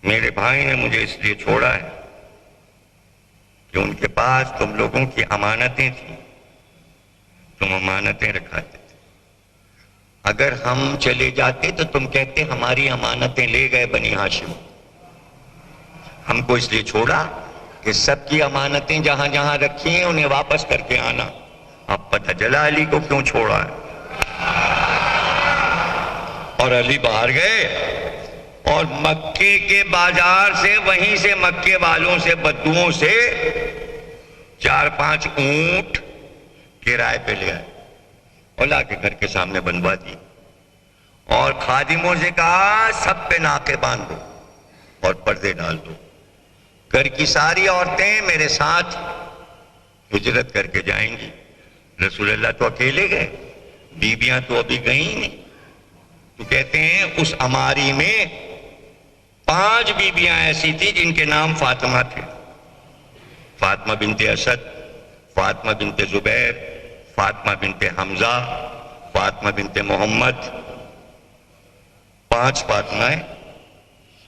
میرے بھائی نے مجھے اس لیے چھوڑا ہے کہ ان کے پاس تم لوگوں کی امانتیں تھیں، تم امانتیں رکھاتے تھے. اگر ہم چلے جاتے تو تم کہتے ہماری امانتیں لے گئے بنی ہاشم. ہم کو اس لیے چھوڑا کہ سب کی امانتیں جہاں جہاں رکھی ہیں انہیں واپس کر کے آنا. اب پتہ چلا علی کو کیوں چھوڑا ہے. اور علی باہر گئے اور مکے کے بازار سے، وہیں سے مکے والوں سے، بدوؤں سے 4-5 اونٹ کرائے پہ لے آئے اور لا کے گھر کے سامنے بنوا دی. اور خادموں سے کہا سب پہ ناکے باندھ دو اور پردے ڈال دو. گھر کی ساری عورتیں میرے ساتھ ہجرت کر کے جائیں گی. رسول اللہ تو اکیلے گئے، بیویاں تو ابھی گئیں نہیں. تو کہتے ہیں اس اماری میں 5 بیویاں ایسی تھی جن کے نام فاطمہ تھے. فاطمہ بنت اسد، فاطمہ بنت زبیر، فاطمہ بنت حمزہ، فاطمہ بنت محمد. 5 فاطمہیں،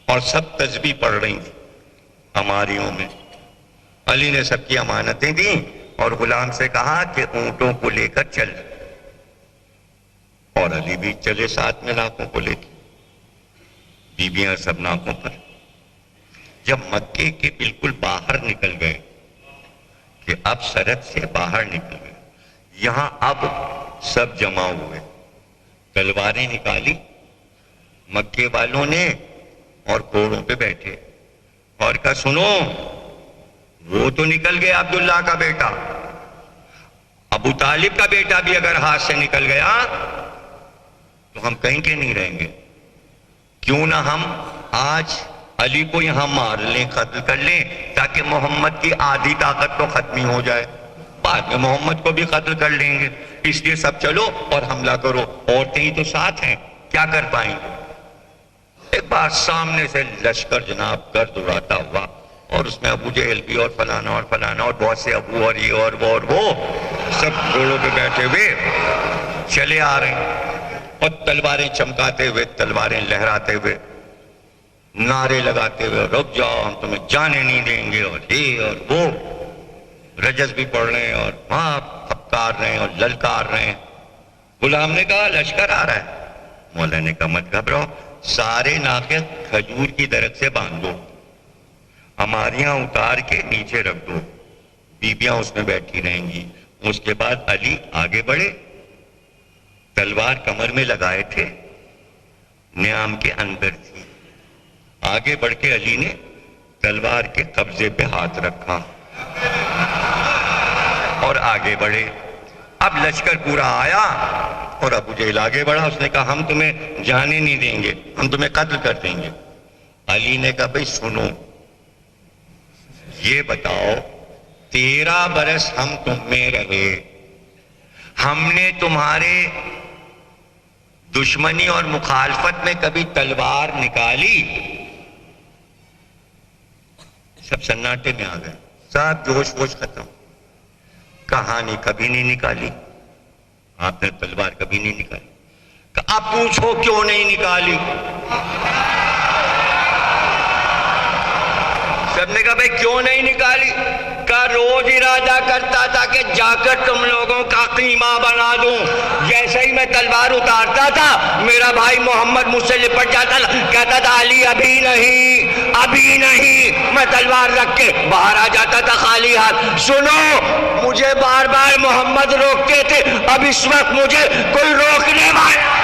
اور سب تسبیح پڑھ رہی تھیں اماریوں میں. علی نے سب کی امانتیں دیں اور غلام سے کہا کہ اونٹوں کو لے کر چل. اور علی بھی چلے ساتھ میں ناکوں کو لے کے. بیویاں سب ناکوں پر. جب مکے کے بالکل باہر نکل گئے کہ اب سرحد سے باہر نکل گئے، یہاں اب سب جمع ہوئے، تلواریں نکالی مکے والوں نے اور گھوڑوں پہ بیٹھے اور کہا سنو، وہ تو نکل گیا عبداللہ کا بیٹا، ابو طالب کا بیٹا بھی اگر ہاتھ سے نکل گیا تو ہم کہیں کے نہیں رہیں گے. کیوں نہ ہم آج علی کو یہاں مار لیں، قتل کر لیں، تاکہ محمد کی آدھی طاقت تو ختم ہو جائے. بعد میں محمد کو بھی قتل کر لیں گے. اس لیے سب چلو اور حملہ کرو. عورتیں ہی تو ساتھ ہیں، کیا کر پائیں گے. ایک بار سامنے سے لشکر جناب گرد اڑاتا ہوا، اور اس میں ابو جہل بھی اور فلانا اور فلانا اور بہت سے ابو اور یہ اور وہ اور وہ سب گھوڑوں پہ بیٹھے ہوئے چلے آ رہے ہیں، اور تلواریں چمکاتے ہوئے، تلواریں لہراتے ہوئے، نعرے لگاتے ہوئے رک جاؤ ہم تمہیں جانے نہیں دیں گے، اور یہ اور وہ رجز بھی پڑھ رہے ہیں اور وہاں پھپکار رہے ہیں اور للکار رہے ہیں. غلام نے کہا لشکر آ رہا ہے. مولا نے کہا مت گھبراؤ، سارے ناکے کھجور کی درخت سے باندھ دو، ہماریاں اتار کے نیچے رکھ دو، بیبیاں اس میں بیٹھی رہیں گی. اس کے بعد علی آگے بڑھے تلوار کمر میں لگائے تھے، نیام کے اندر تھی. آگے بڑھ کے علی نے تلوار کے قبضے پہ ہاتھ رکھا اور آگے بڑھے. اب لشکر پورا آیا اور ابو جہل آگے بڑھا. اس نے کہا ہم تمہیں جانے نہیں دیں گے، ہم تمہیں قتل کر دیں گے. علی نے کہا بھئی سنو، یہ بتاؤ 13 برس ہم تم میں رہے، ہم نے تمہارے دشمنی اور مخالفت میں کبھی تلوار نکالی؟ سب سناٹے میں آ گئے، سب جوش ووش ختم. کہانی کبھی نہیں نکالی، آپ نے تلوار کبھی نہیں نکالی. اب پوچھو کیوں نہیں نکالی؟ سب نے کہا بھئی کیوں نہیں نکالی؟ کہا روز ارادہ کرتا تھا کہ جا کر تم لوگوں کا قیمہ بنا دوں. جیسے ہی میں تلوار اتارتا تھا میرا بھائی محمد مجھ سے لپٹ جاتا تھا، کہتا تھا علی ابھی نہیں، ابھی نہیں. میں تلوار رکھ کے باہر آ جاتا تھا خالی ہاتھ. سنو، مجھے بار بار محمد روکتے تھے، اب اس وقت مجھے کوئی روکنے والا.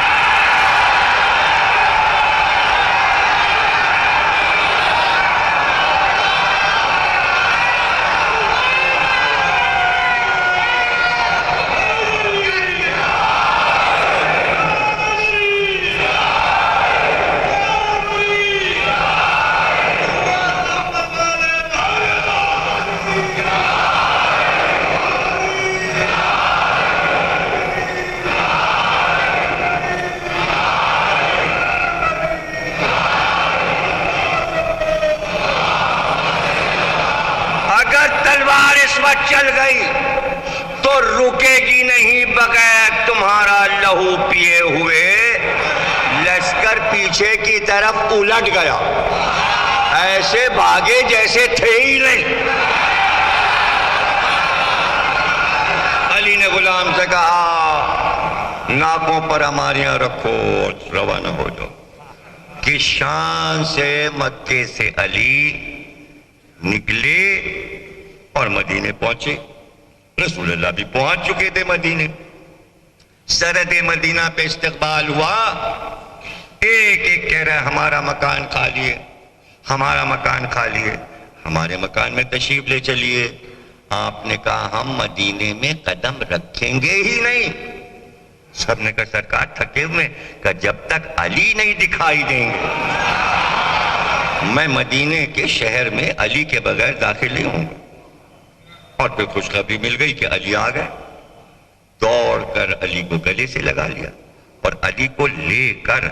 چل گئی تو رکے گی نہیں بغیر تمہارا لہو پیے ہوئے. لشکر پیچھے کی طرف الٹ گیا، ایسے بھاگے جیسے تھے ہی نہیں. علی نے غلام سے کہا ناکوں پر ہماریاں رکھو، روانہ ہو جاؤ. کہ شان سے مکے سے علی نکلے اور مدینے پہنچے. رسول اللہ بھی پہنچ چکے تھے مدینے. سرحد مدینہ پہ استقبال ہوا. ایک ایک کہہ رہا ہے ہمارا مکان خالی ہے، ہمارا مکان خالی ہے، ہمارے مکان میں تشریف لے چلیے. آپ نے کہا ہم مدینے میں قدم رکھیں گے ہی نہیں. سب نے کہا سرکار تھکے ہوئے. کہ جب تک علی نہیں دکھائی دیں گے میں مدینے کے شہر میں علی کے بغیر داخل نہیں ہوں گا. اور پھر خوشخبری مل گئی کہ علی آ گئے. دوڑ کر علی کو گلے سے لگا لیا اور علی کو لے کر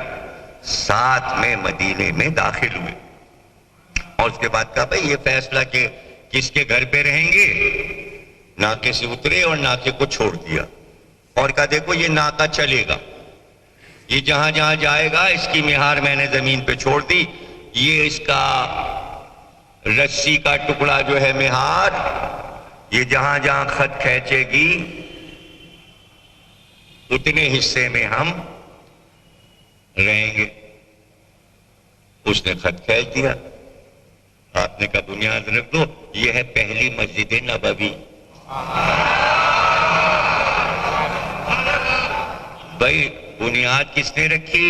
ساتھ میں مدینے میں داخل ہوئے. اور اس کے بعد کہا بھئی یہ فیصلہ کہ کس کے گھر پہ رہیں گے. ناکے سے اترے اور ناکے کو چھوڑ دیا اور کہا دیکھو یہ ناکہ چلے گا، یہ جہاں جہاں جائے گا اس کی مہار میں نے زمین پہ چھوڑ دی. یہ اس کا رسی کا ٹکڑا جو ہے مہار، یہ جہاں جہاں خط کھینچے گی اتنے حصے میں ہم رہیں گے. اس نے خط کھینچ دیا. آپ نے کہا بنیاد رکھ دو، یہ ہے پہلی مسجد نبوی. بھائی بنیاد کس نے رکھی؟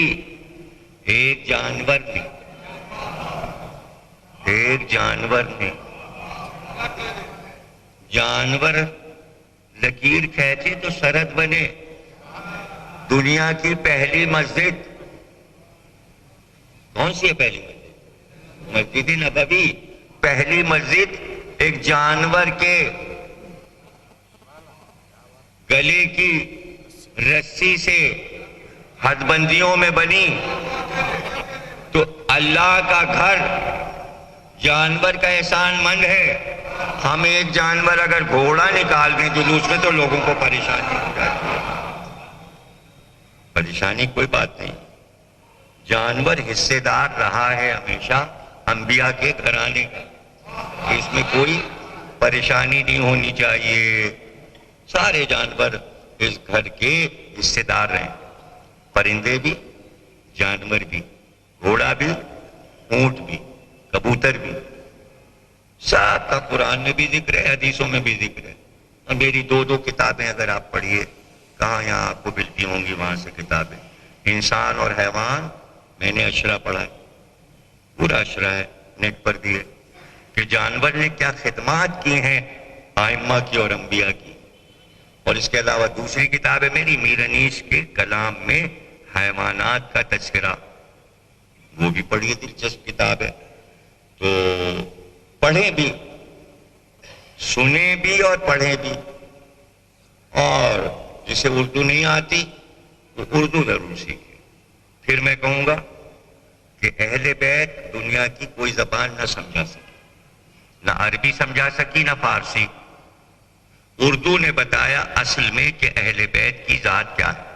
ایک جانور نے، ایک جانور نے. جانور لکیر کھینچے تو سرحد بنے. دنیا کی پہلی مسجد کون سی ہے؟ پہلی مسجد مسجد نبوی. پہلی مسجد ایک جانور کے گلے کی رسی سے حد بندیوں میں بنی. تو اللہ کا گھر جانور کا احسان مند ہے. ہم ایک جانور اگر گھوڑا نکال دیں جلوس میں تو لوگوں کو پریشانی ہو جاتی ہے. پریشانی کوئی بات نہیں. جانور حصے دار رہا ہے ہمیشہ انبیاء کے گھرانے کا. اس میں کوئی پریشانی نہیں ہونی چاہیے. سارے جانور اس گھر کے حصے دار رہیں. پرندے بھی، جانور بھی، گھوڑا بھی، اونٹ بھی، کبوتر بھی. سب کا قرآن میں بھی ذکر ہے، حدیثوں میں بھی ذکر ہے. اور میری دو کتابیں اگر آپ پڑھیے کہاں یہاں آپ کو ملتی ہوں گی وہاں سے کتابیں. انسان اور حیوان میں نے اشرا پڑھا ہے, پورا اشرا ہے نیٹ پر دیے کہ جانور نے کیا خدمات کی ہیں ائمہ کی اور انبیاء کی. اور اس کے علاوہ دوسری کتاب ہے میری میر انیس کے کلام میں حیوانات کا تذکرہ, وہ بھی پڑھیے, دلچسپ کتاب ہے. تو پڑھیں بھی, سنیں بھی اور پڑھیں بھی. اور جسے اردو نہیں آتی وہ اردو ضرور سیکھے. پھر میں کہوں گا کہ اہل بیت دنیا کی کوئی زبان نہ سمجھا سکی, نہ عربی سمجھا سکی نہ فارسی. اردو نے بتایا اصل میں کہ اہل بیت کی ذات کیا ہے.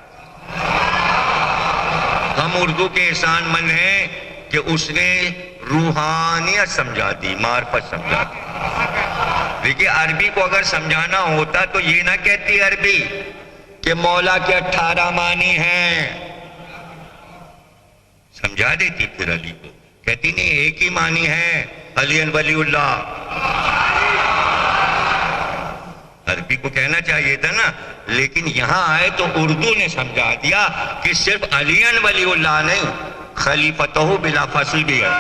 ہم اردو کے احسان مند ہیں کہ اس نے روحانیت سمجھا دی, معرفت سمجھا دی. دیکھیے عربی کو اگر سمجھانا ہوتا تو یہ نہ کہتی عربی کہ مولا کے 18 معنی ہیں, سمجھا دیتی پھر علی کو, کہتی نہیں ایک ہی معنی ہے, علی ولی اللہ. عربی کو کہنا چاہیے تھا نا, لیکن یہاں آئے تو اردو نے سمجھا دیا کہ صرف علی ولی اللہ نہیں, خلیفتہ بلا فصل بھی ہے.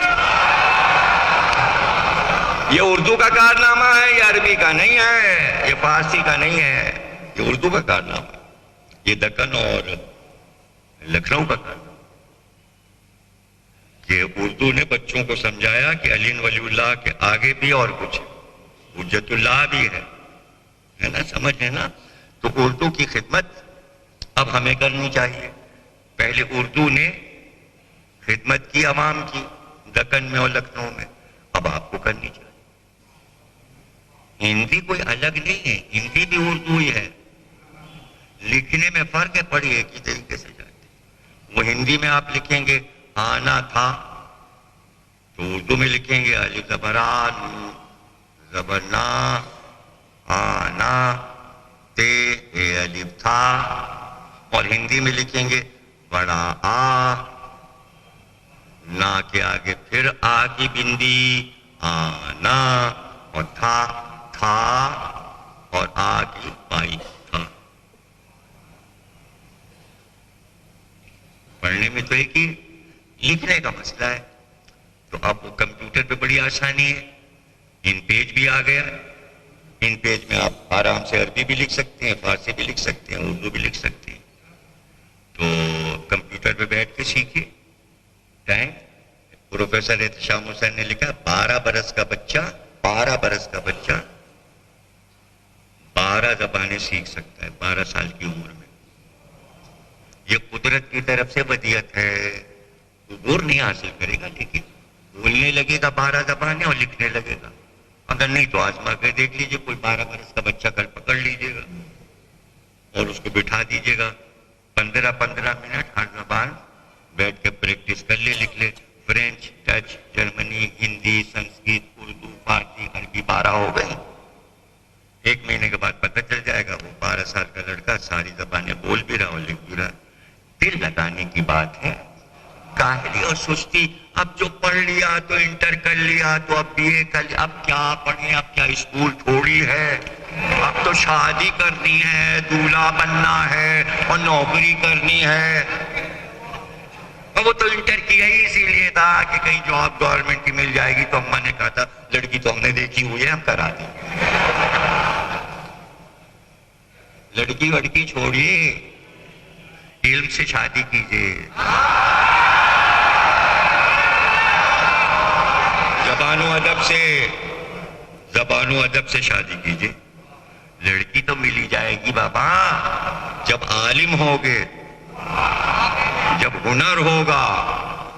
یہ اردو کا کارنامہ ہے, یہ عربی کا نہیں ہے, یہ فارسی کا نہیں ہے, یہ اردو کا کارنامہ ہے. یہ دکن اور لکھنؤ کا کارنامہ کہ اردو نے بچوں کو سمجھایا کہ علی ولی اللہ کے آگے بھی اور کچھ ہے, حجت اللہ بھی ہے نا, سمجھ ہے نا. تو اردو کی خدمت اب ہمیں کرنی چاہیے. پہلے اردو نے خدمت کی عوام کی دکن میں اور لکھنؤ میں, اب آپ کو کرنی چاہیے. ہندی کوئی الگ نہیں ہے, ہندی بھی اردو ہی ہے, لکھنے میں فرق ہے, پڑھی ایک ہی طریقے سے جاتے. وہ ہندی میں آپ لکھیں گے آنا تھا, تو اردو میں لکھیں گے الف زبر آ زبر نا آنا تے الف تھا. اور ہندی میں لکھیں گے بڑا آ, نا کے آگے پھر آ کی بندی, آنا, اور تھا اور آ کی پائی تھا. پڑھنے میں تو ایک ہی, لکھنے کا مسئلہ ہے. تو اب وہ کمپیوٹر پہ بڑی آسانی ہے, ان پیج بھی آ گیا. ان پیج میں آپ آرام سے عربی بھی لکھ سکتے ہیں, فارسی بھی لکھ سکتے ہیں, اردو بھی لکھ سکتے ہیں. تو کمپیوٹر پہ بیٹھ کے سیکھیے. ٹائم پروفیسر احتشام حسین نے لکھا 12 برس کا بچہ 12 زبانیں سیکھ سکتا ہے 12 سال کی عمر میں. یہ قدرت کی طرف سے ودیعت ہے. عبور نہیں حاصل کرے گا, لیکن بولنے لگے گا 12 زبانیں اور لکھنے لگے گا. اگر نہیں تو آزما کے دیکھ لیجئے, کوئی 12 برس کا بچہ کل پکڑ لیجئے گا اور اس کو بٹھا دیجئے گا, 15 منٹ ہر زبان بیٹھ کے پریکٹس کر لے, لکھ لے. فرینچ, ڈچ, جرمنی, ہندی, سنسکرت, اردو, فارسی, عربی 12 ہو گئی. 1 مہینے کے بعد پتہ چل جائے گا وہ 12 سال کا لڑکا ساری زبانیں بول بھی رہا اور لکھ بھی رہا. دل لگانے کی بات ہے. کاہلی اور سستی, اب جو پڑھ لیا تو انٹر کر لیا تو اب بی اے کر لیا, اب کیا پڑھیں, اب کیا اسکول تھوڑی ہے, اب تو شادی کرنی ہے, دولہا بننا ہے اور نوکری کرنی ہے. اور وہ تو انٹر کیا ہی اسی لیے تھا کہ کہیں جاب گورنمنٹ کی مل جائے گی. تو اماں نے کہا تھا لڑکی تو ہم نے دیکھی ہوئی ہے, ہم کرا دیں. لڑکی وڑکی چھوڑیے, علم سے شادی کیجیے. زبان و ادب سے شادی کیجیے. لڑکی تو ملی جائے گی بابا جب عالم ہوگے, جب ہنر ہوگا,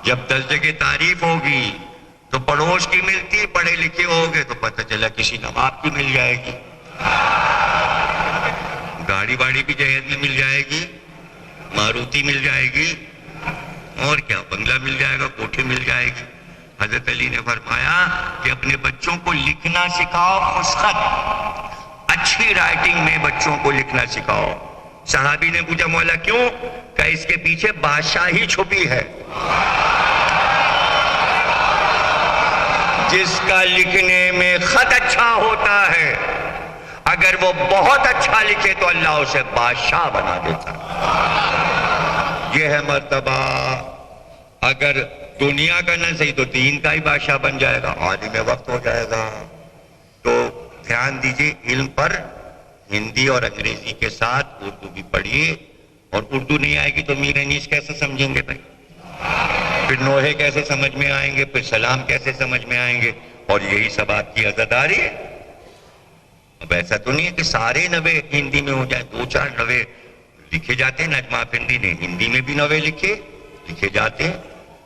جب درجے کی تعریف ہوگی. تو پڑوس کی ملتی, پڑھے لکھے ہوگے تو پتہ چلا کسی نواب کی مل جائے گی. گاڑی واڑی بھی جہیز میں مل جائے گی, ماروتی مل جائے گی, اور کیا بنگلہ مل جائے گا, کوٹھی مل جائے گی. حضرت علی نے فرمایا کہ اپنے بچوں کو لکھنا سکھاؤ, خوشخط اچھی رائٹنگ میں بچوں کو لکھنا سکھاؤ. صحابی نے پوچھا مولا کیوں؟ کہ اس کے پیچھے بادشاہی چھپی ہے. جس کا لکھنے میں خط اچھا ہوتا ہے, اگر وہ بہت اچھا لکھے تو اللہ اسے بادشاہ بنا دیتا. یہ ہے مرتبہ. اگر دنیا کا نہ صحیح تو دین کا ہی بادشاہ بن جائے گا, عالم وقت ہو جائے گا. تو دھیان دیجئے, علم پر ہندی اور انگریزی کے ساتھ اردو بھی پڑھیے. اور اردو نہیں آئے گی تو میر انیس کیسے سمجھیں گے بھائی؟ پھر نوحے کیسے سمجھ میں آئیں گے؟ پھر سلام کیسے سمجھ میں آئیں گے؟ اور یہی سب آپ کی عزاداری ہے. اب ایسا تو نہیں ہے کہ سارے نوے ہندی میں ہو جائیں, 2-4 نوے لکھے جاتے ہیں. نجمہ افندی نے ہندی میں بھی نوے لکھے جاتے ہیں.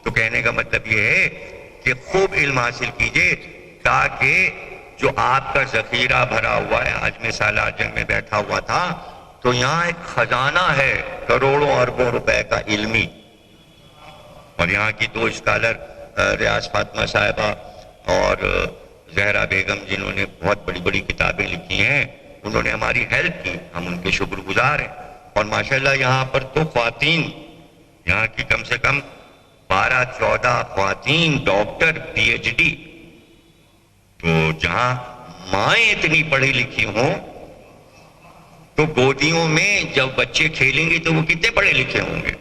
تو کہنے کا مطلب یہ ہے کہ خوب علم حاصل کیجئے تاکہ جو آپ کا ذخیرہ بھرا ہوا ہے. آج میں سالار جنگ میں بیٹھا ہوا تھا تو یہاں ایک خزانہ ہے کروڑوں اربوں روپے کا علمی. اور یہاں کی 2 اسکالر ریاض فاطمہ صاحبہ اور زہرا بیگم جنہوں نے بہت بڑی بڑی کتابیں لکھی ہیں, انہوں نے ہماری ہیلپ کی, ہم ان کے شکر گزار ہیں. اور ماشاءاللہ یہاں پر تو خواتین, یہاں کی کم سے کم 12-14 خواتین ڈاکٹر پی ایچ ڈی. تو جہاں مائیں اتنی پڑھی لکھی ہوں تو گودیوں میں جب بچے کھیلیں گے تو وہ کتنے پڑھے لکھے ہوں گے.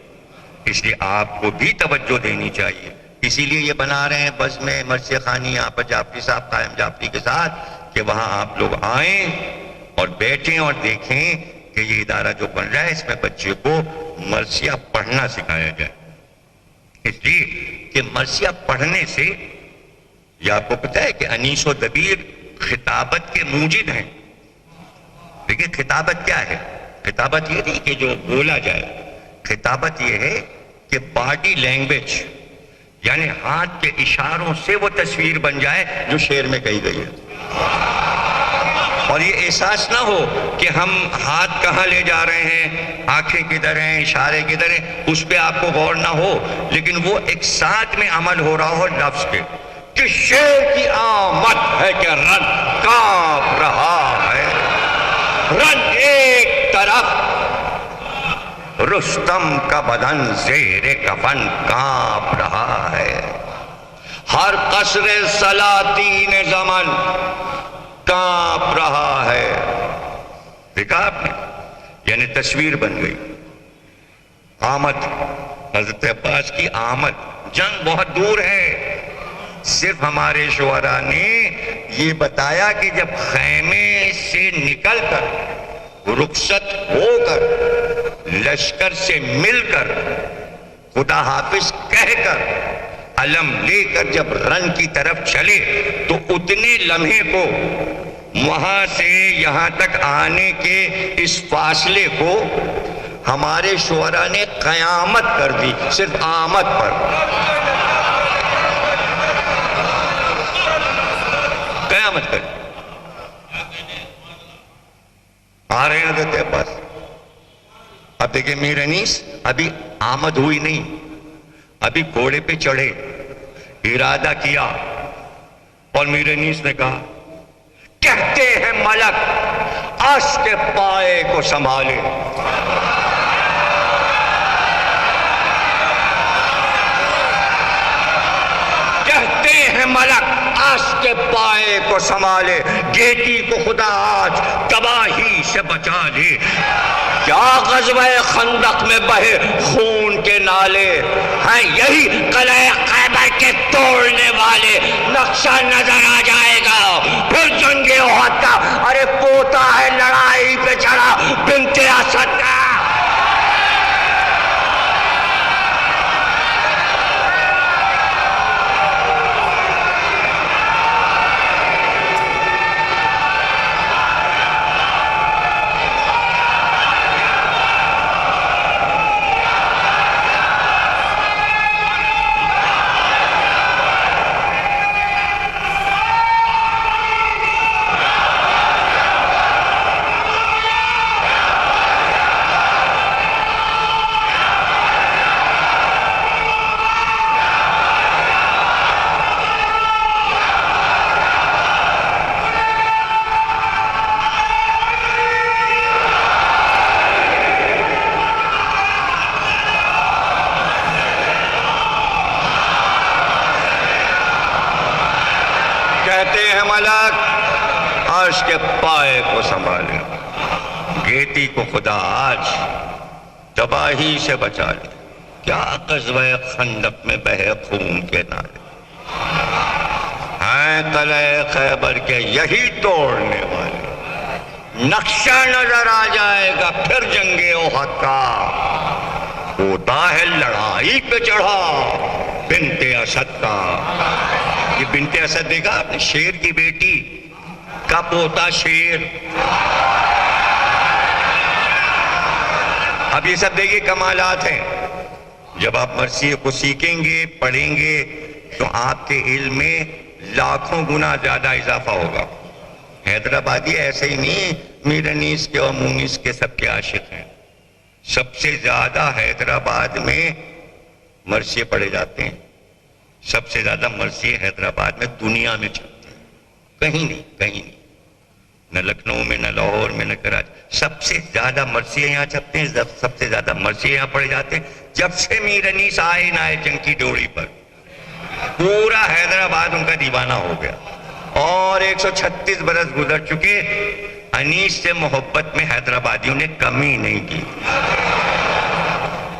اس لیے آپ کو بھی توجہ دینی چاہیے. اسی لیے یہ بنا رہے ہیں بس میں مرثیہ خانی یہاں پر جعفری صاحب, قائم جعفری کے ساتھ, کہ وہاں آپ لوگ آئیں اور بیٹھیں اور دیکھیں کہ یہ ادارہ جو بن رہا ہے اس میں بچے کو مرثیہ پڑھنا سکھایا جائے. اس لیے کہ مرثیہ پڑھنے سے, یہ آپ کو پتہ ہے کہ انیس و دبیر خطابت کے موجد ہیں. دیکھیں خطابت کیا ہے؟ خطابت یہ نہیں کہ جو بولا جائے. خطابت یہ ہے کہ باڈی لینگویج, یعنی ہاتھ کے اشاروں سے وہ تصویر بن جائے جو شعر میں کہی گئی ہے. اور یہ احساس نہ ہو کہ ہم ہاتھ کہاں لے جا رہے ہیں, آنکھیں کدھر ہیں, اشارے کدھر ہیں, اس پہ آپ کو غور نہ ہو, لیکن وہ ایک ساتھ میں عمل ہو رہا ہو لفظ پہ, کہ شعر کی آمد ہے کہ رن کانپ رہا ہے. رن ایک طرف, رستم کا بدن زیر کفن کانپ رہا ہے. ہر قصر سلاطین زمن کانپ رہا ہے. دیکھا آپ نے, یعنی تصویر بن گئی. آمد, حضرت عباس کی آمد. جنگ بہت دور ہے. صرف ہمارے شعراء نے یہ بتایا کہ جب خیمے سے نکل کر, رخصت ہو کر, لشکر سے مل کر, خدا حافظ کہہ کر, علم لے کر جب رن کی طرف چلے تو اتنے لمحے کو, وہاں سے یہاں تک آنے کے اس فاصلے کو ہمارے شعراء نے قیامت کر دی صرف آمد پر. قیامت کر دی. آ رہے ہیں حضرت عباس. اب دیکھیں میر انیس ابھی آمد ہوئی نہیں, ابھی گھوڑے پہ چڑھے, ارادہ کیا, اور میر انیس نے کہا کہتے ہیں ملک عرش کے پائے کو سنبھالے. کہتے ہیں ملک عرش کے پائے کو سنبھالے, گیٹی کو خدا آج تباہی سے بچا لے. کیا غزوہ خندق میں بہے خون کے نالے ہیں, یہی قلعہ خیبر کے توڑنے والے. نقشہ نظر آ جائے گا پھر جنگ احد کا. ارے پوتا ہے لڑائی پہ چڑھا بنت اسد کا. عرش کے پائے کو سنبھالے، گیتی کو خدا آج تباہی سے بچا لے، کیا غزوہ خندق میں بہے خون کے نعرے، ہیں قلعہ خیبر کے یہی توڑنے والے، نقشہ نظر آ جائے گا پھر جنگ احد کا، ہوتا ہے لڑائی پہ چڑھا بنت اسد کا۔ یہ بنت اسد دیکھا آپ نے، شیر کی بیٹی کا پوتا شیر۔ اب یہ سب دیکھیے کمالات ہیں، جب آپ مرثیے کو سیکھیں گے پڑھیں گے تو آپ کے علم میں لاکھوں گنا زیادہ اضافہ ہوگا۔ حیدرآبادی ایسے ہی نہیں میر انیس کے اور مونس کے سب کے عاشق ہیں، سب سے زیادہ حیدرآباد میں مرثیے پڑھے جاتے ہیں، سب سے زیادہ مرثیے حیدرآباد میں دنیا میں چھپتے ہیں، کہیں نہیں، کہیں نہیں، نہ لکھنؤ میں، نہ لاہور میں، نہ کراچی، سب سے زیادہ مرثیے یہاں چھپتے ہیں، سب سے زیادہ مرثیے یہاں پڑھے جاتے ہیں۔ جب سے میر انیس آئے نائے جنگ کی ڈوری پر پورا حیدرآباد ان کا دیوانہ ہو گیا، اور 136 برس گزر چکے، انیس سے محبت میں حیدرآبادیوں نے کمی نہیں کی۔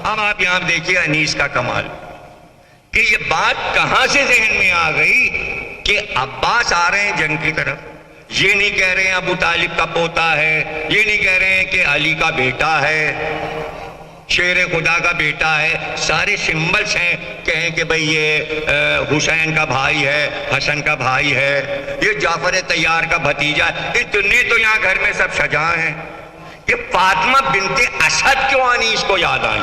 اب آپ یہاں دیکھیے انیس کا کمال، کہ یہ بات کہاں سے ذہن میں آ گئی کہ عباس آ رہے ہیں جنگ کی طرف، یہ نہیں کہہ رہے ہیں ابو طالب کا پوتا ہے، یہ نہیں کہہ رہے ہیں کہ علی کا بیٹا ہے، شیر خدا کا بیٹا ہے، سارے سمبلز ہیں، کہیں کہ بھئی یہ حسین کا بھائی ہے، حسن کا بھائی ہے، یہ جعفر طیار کا بھتیجا ہے، اتنے تو یہاں گھر میں سب شجاع ہیں، یہ فاطمہ بنت اسد کیوں انیس کو یاد آئی؟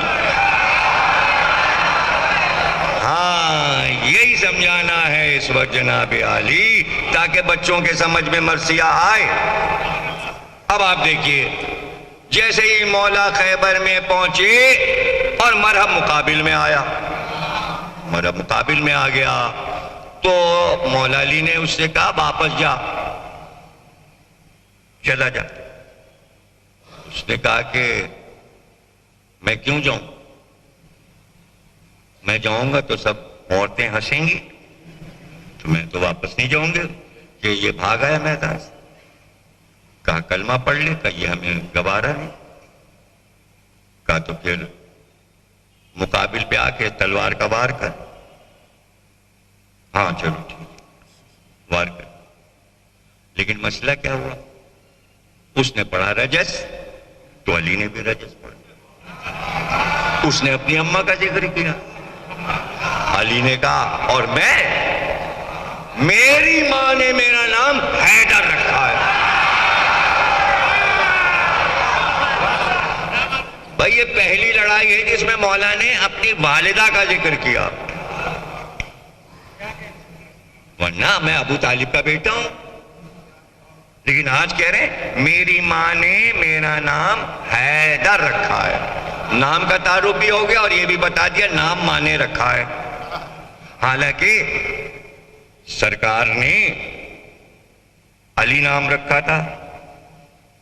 ہاں یہی سمجھانا ہے اس وقت جناب عالی، تاکہ بچوں کے سمجھ میں مرثیہ آئے۔ اب آپ دیکھیے، جیسے ہی مولا خیبر میں پہنچے اور مرہب مقابل میں آیا، مرہب مقابل میں آ گیا تو مولا علی نے اس سے کہا واپس جا، چلا جا۔ اس نے کہا کہ میں کیوں جاؤں، میں جاؤں گا تو سب عورتیں ہنسیں گی، تو میں تو واپس نہیں جاؤں گا کہ یہ بھاگا ہے میدان سے۔ کہا کلمہ پڑھ لے، کہا یہ ہمیں گوارا نہیں، کہا تو پھر مقابل پہ آ کے تلوار کا وار کر۔ ہاں چلو ٹھیک، وار کر۔ لیکن مسئلہ کیا ہوا، اس نے پڑھا رجس تو علی نے بھی رجس پڑھا، اس نے اپنی اماں کا ذکر کیا، علی نے کہا اور میری ماں نے میرا نام حیدر رکھا ہے۔ بھائی یہ پہلی لڑائی ہے جس میں مولا نے اپنی والدہ کا ذکر کیا، ورنہ میں ابو طالب کا بیٹا ہوں، لیکن آج کہہ رہے ہیں میری ماں نے میرا نام حیدر رکھا ہے، نام کا تعارف بھی ہو گیا اور یہ بھی بتا دیا نام ماں نے رکھا ہے۔ حالانکہ سرکار نے علی نام رکھا تھا،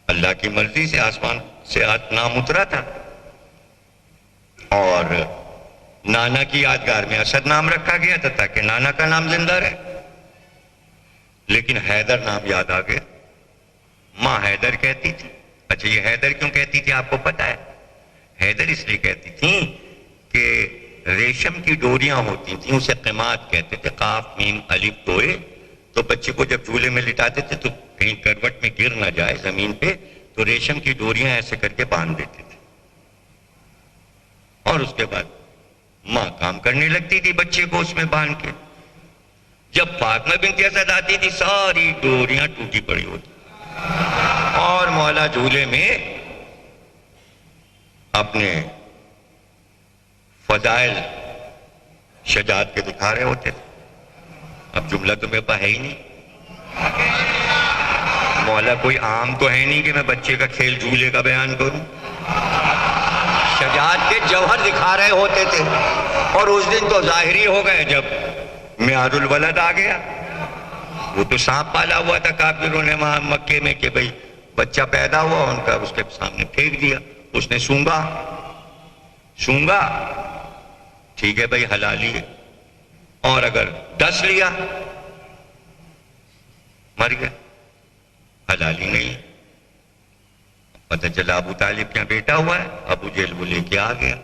اللہ کی مرضی سے آسمان سے نام اترا تھا، اور نانا کی یادگار میں اسد نام رکھا گیا تھا تاکہ نانا کا نام زندہ رہے، لیکن حیدر نام یاد آ گیا، ماں حیدر کہتی تھی۔ اچھا یہ حیدر کیوں کہتی تھی آپ کو پتا ہے؟ حیدر اس لیے کہتی تھیں کہ ریشم کی ڈوریاں ہوتی تھیں، اسے قماد کہتے تھے، قاف میم الف دوئے، تو بچے کو جب جھولے میں لٹاتے تھے تو کہیں کروٹ میں گر نہ جائے زمین پہ، تو ریشم کی ڈوریاں ایسے کر کے باندھ دیتے تھے، اور اس کے بعد ماں کام کرنے لگتی تھی بچے کو اس میں باندھ کے، جب فاطمہ بنت اسد آتی تھی ساری ڈوریاں ٹوٹی پڑی ہوتی، اور مولا جھولے میں اپنے فضائل شجاعت کے دکھا رہے ہوتے تھے۔ اب جملہ تو میرے پاس ہے ہی نہیں، مولا کوئی عام تو ہے نہیں کہ میں بچے کا کھیل جھولے کا بیان کروں، شجاعت کے جوہر دکھا رہے ہوتے تھے، اور اس دن تو ظاہری ہو گئے جب میعاد الولد آ گیا، وہ تو سانپ پالا ہوا تھا کافروں نے وہاں مکے میں کہ بھئی بچہ پیدا ہوا، ان کا اس کے سامنے پھینک دیا، اس نے سونگا ٹھیک ہے بھئی حلالی ہے، اور اگر 10 لیا مر گیا، حلالی نہیں. پتہ چلا ابو طالب کیا بیٹا ہوا ہے. ابو جہل وہ لے کے آ گیا.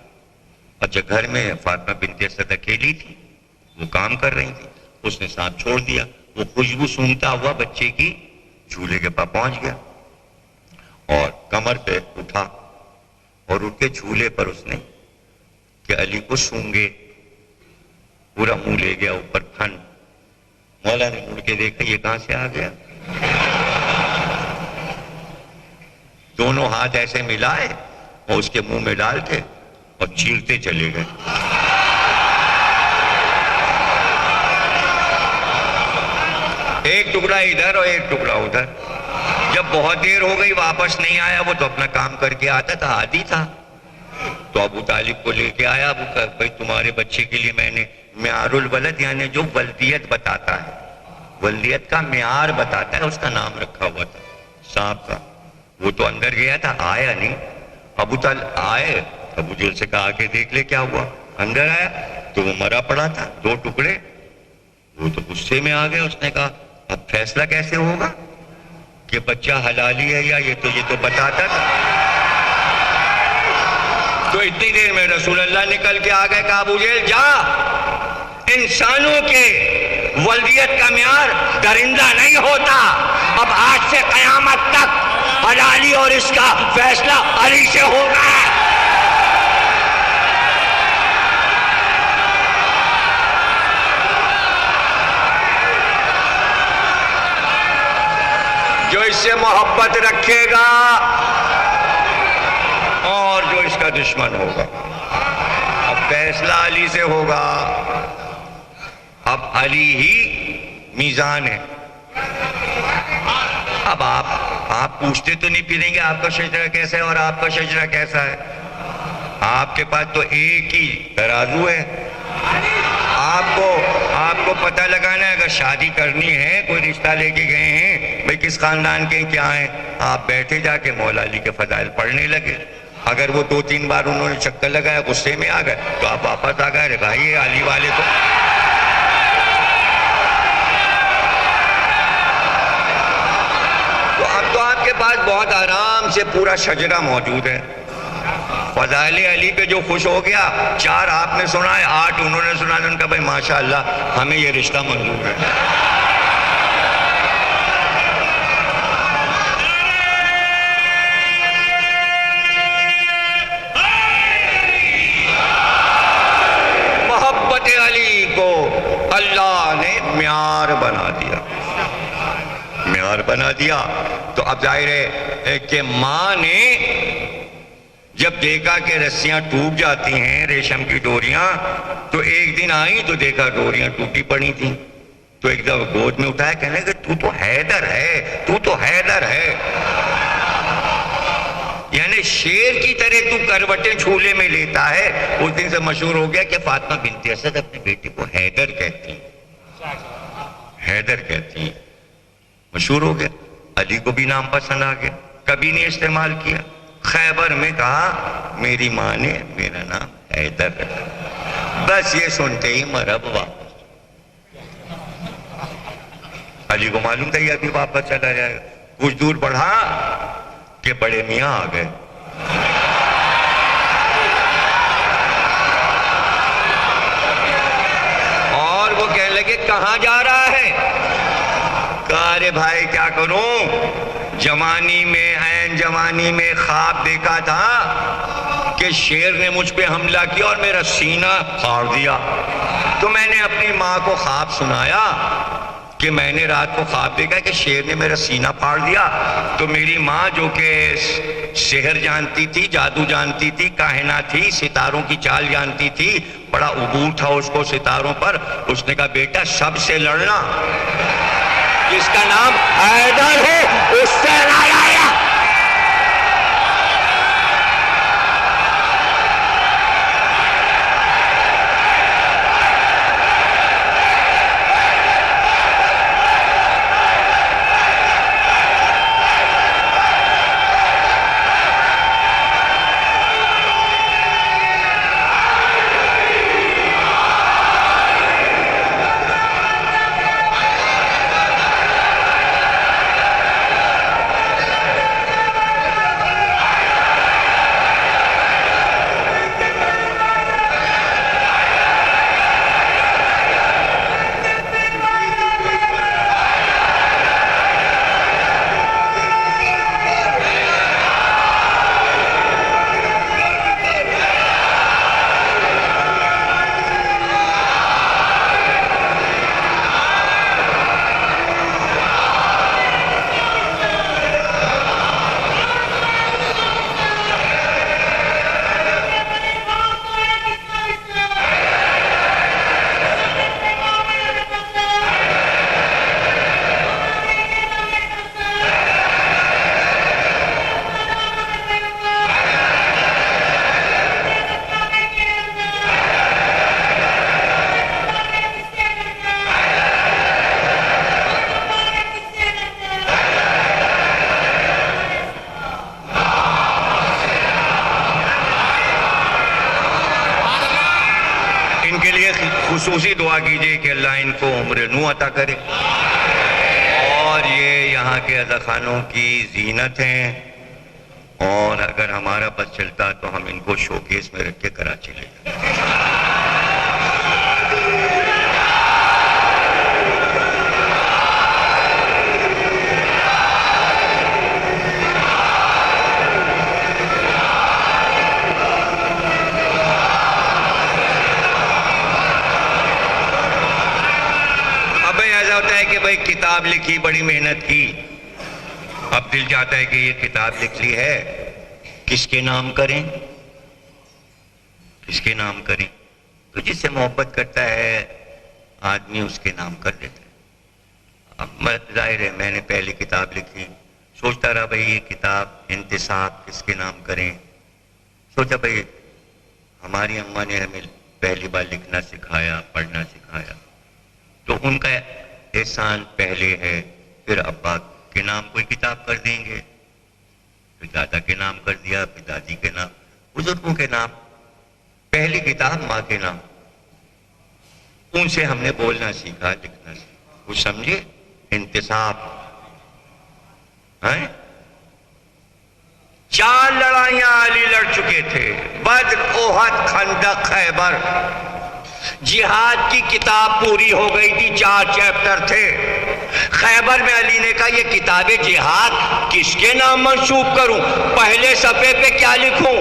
اچھا گھر میں فاطمہ بنت اسد اکیلی تھی, وہ کام کر رہی تھی. اس نے ساتھ چھوڑ دیا. وہ خوشبو سونگتا ہوا بچے کی جھولے کے پاس پہنچ گیا اور کمر پہ اٹھا اور اٹھ کے جھولے پر اس نے کہ علی کو سونگے. پورا منہ لے گیا اوپر پھن. مولا نے مڑ کے دیکھا یہ کہاں سے آ گیا. دونوں ہاتھ ایسے ملائے اور اس کے منہ میں ڈال کے اور چیرتے چلے گئے. ایک ٹکڑا ادھر اور ایک ٹکڑا ادھر. جب بہت دیر ہو گئی واپس نہیں آیا. وہ تو اپنا کام کر کے آتا تھا, عادی تھا. تو ابو طالب کو لے کے آیا. ابو کہا بھائی تمہارے بچے کے لیے میں نے معیار الولد یعنی جو ولدیت بتاتا ہے, ولدیت کا معیار بتاتا ہے, اس کا نام رکھا ہوا تھا صاحب کا. وہ تو اندر گیا تھا, آیا نہیں. ابو طالب آئے. ابو جہل سے کہا کہ دیکھ لے کیا ہوا. اندر آیا تو وہ مرا پڑا تھا, 2 ٹکڑے. وہ تو غصے میں آ گئے. اس نے کہا اب فیصلہ کیسے ہوگا کہ بچہ حلالی ہے یا یہ تو بتاتا تھا. تو اتنی دیر میں رسول اللہ نکل کے آ گئے. کہا ابو جہل جا, انسانوں کے ولدیت کا معیار درندہ نہیں ہوتا. اب آج سے قیامت تک حلالی اور اس کا فیصلہ علی سے ہوگا. جو اس سے محبت رکھے گا اور جو اس کا دشمن ہوگا. اب فیصلہ علی سے ہوگا. اب علی ہی میزان ہے. اب آپ پوچھتے تو نہیں پھریں گے آپ کا شجرہ کیسا ہے اور آپ کا شجرہ کیسا ہے. آپ کے پاس تو ایک ہی ترازو ہے. آپ کو پتہ لگانا ہے. اگر شادی کرنی ہے, کوئی رشتہ لے کے گئے ہیں, بھئی کس خاندان کے کیا ہیں, آپ بیٹھے جا کے مولا علی کے فضائل پڑھنے لگے. اگر وہ 2-3 بار انہوں نے چکر لگایا, غصے میں آ گئے, تو آپ واپس آ گئے. بھائی یہ علی والے تو اب تو آپ کے پاس بہت آرام سے پورا شجرہ موجود ہے. فضائل علی پہ جو خوش ہو گیا, 4 آپ نے سنا ہے, 8 انہوں نے سنا ہے. ان کا بھائی ماشاءاللہ ہمیں یہ رشتہ منظور ہے. محبت علی کو اللہ نے معیار بنا دیا. معیار بنا دیا. تو اب ظاہر ہے کہ ماں نے جب دیکھا کہ رسیاں ٹوٹ جاتی ہیں, ریشم کی ڈوریاں, تو ایک دن آئی تو دیکھا ڈوریاں ٹوٹی پڑی تھیں. تو ایک دفعہ گود میں اٹھایا, کہنے کہ تو تو حیدر ہے, تو تو حیدر ہے. یعنی شیر کی طرح تو کروٹیں جھولے میں لیتا ہے. اس دن سے مشہور ہو گیا کہ فاطمہ بنت اسد اپنے بیٹے کو حیدر کہتی ہیں. حیدر کہتی ہیں, مشہور ہو گیا. علی کو بھی نام پسند آ گیا, کبھی نہیں استعمال کیا. خیبر میں کہا میری ماں نے میرا نام حیدر رکھا. بس یہ سنتے ہی مرب واپس. علی کو معلوم تھا یہ ابھی واپس چلا جائے گا. کچھ دور بڑھا کہ بڑے میاں آ گئے. اور وہ کہنے لگے کہاں جا رہا ہے. کہا ارے بھائی کیا کروں, جوانی میں عین جوانی میں خواب دیکھا تھا کہ شیر نے مجھ پہ حملہ کیا اور میرا سینہ پھاڑ دیا. تو میں نے اپنی ماں کو خواب سنایا کہ میں نے رات کو خواب دیکھا کہ شیر نے میرا سینہ پھاڑ دیا. تو میری ماں جو کہ سحر جانتی تھی, جادو جانتی تھی, کاہنہ تھی, ستاروں کی چال جانتی تھی, بڑا عبور تھا اس کو ستاروں پر. اس نے کہا بیٹا سب سے لڑنا, جس کا نام حیدر ہے اس سے لڑایا. ان کے لیے خصوصی دعا کیجئے کہ اللہ ان کو عمر نو عطا کرے. اور یہ یہاں کے عزاخانوں کی زینت ہیں، اور اگر ہمارا بس چلتا تو ہم ان کو شوکیس میں رکھ کے کراچی لے جاتے. ہوتا ہے کہ بھائی کتاب لکھی، بڑی محنت کی، اب دل چاہتا ہے کہ یہ کتاب لکھ لی ہے، کس کے نام کریں، کس کے نام کریں؟ تو جس سے محبت کرتا ہے آدمی اس کے نام کر دیتا ہے. اب ظاہر ہے میں نے پہلی کتاب لکھی، سوچتا رہا بھائی یہ کتاب انتصاب کس کے نام کریں. سوچا بھائی ہماری اماں نے ہمیں پہلی بار لکھنا سکھایا، پڑھنا سکھایا، تو ان کا احسان پہلے ہے، پھر ابا کے نام کوئی کتاب کر دیں گے، پھر دادا کے نام کر دیا، پھر دادی کے نام، بزرگوں کے نام. پہلی کتاب ماں کے نام، ان سے ہم نے بولنا سیکھا، لکھنا سیکھا. کچھ سمجھے؟ انتصاب. 4 لڑائیاں علی لڑ چکے تھے، بدر، احد، خندق، خیبر. جہاد کی کتاب پوری ہو گئی تھی، 4 چیپٹر تھے. خیبر میں علی نے کہا یہ کتاب جہاد کس کے نام منسوب کروں، پہلے صفحے پہ کیا لکھوں؟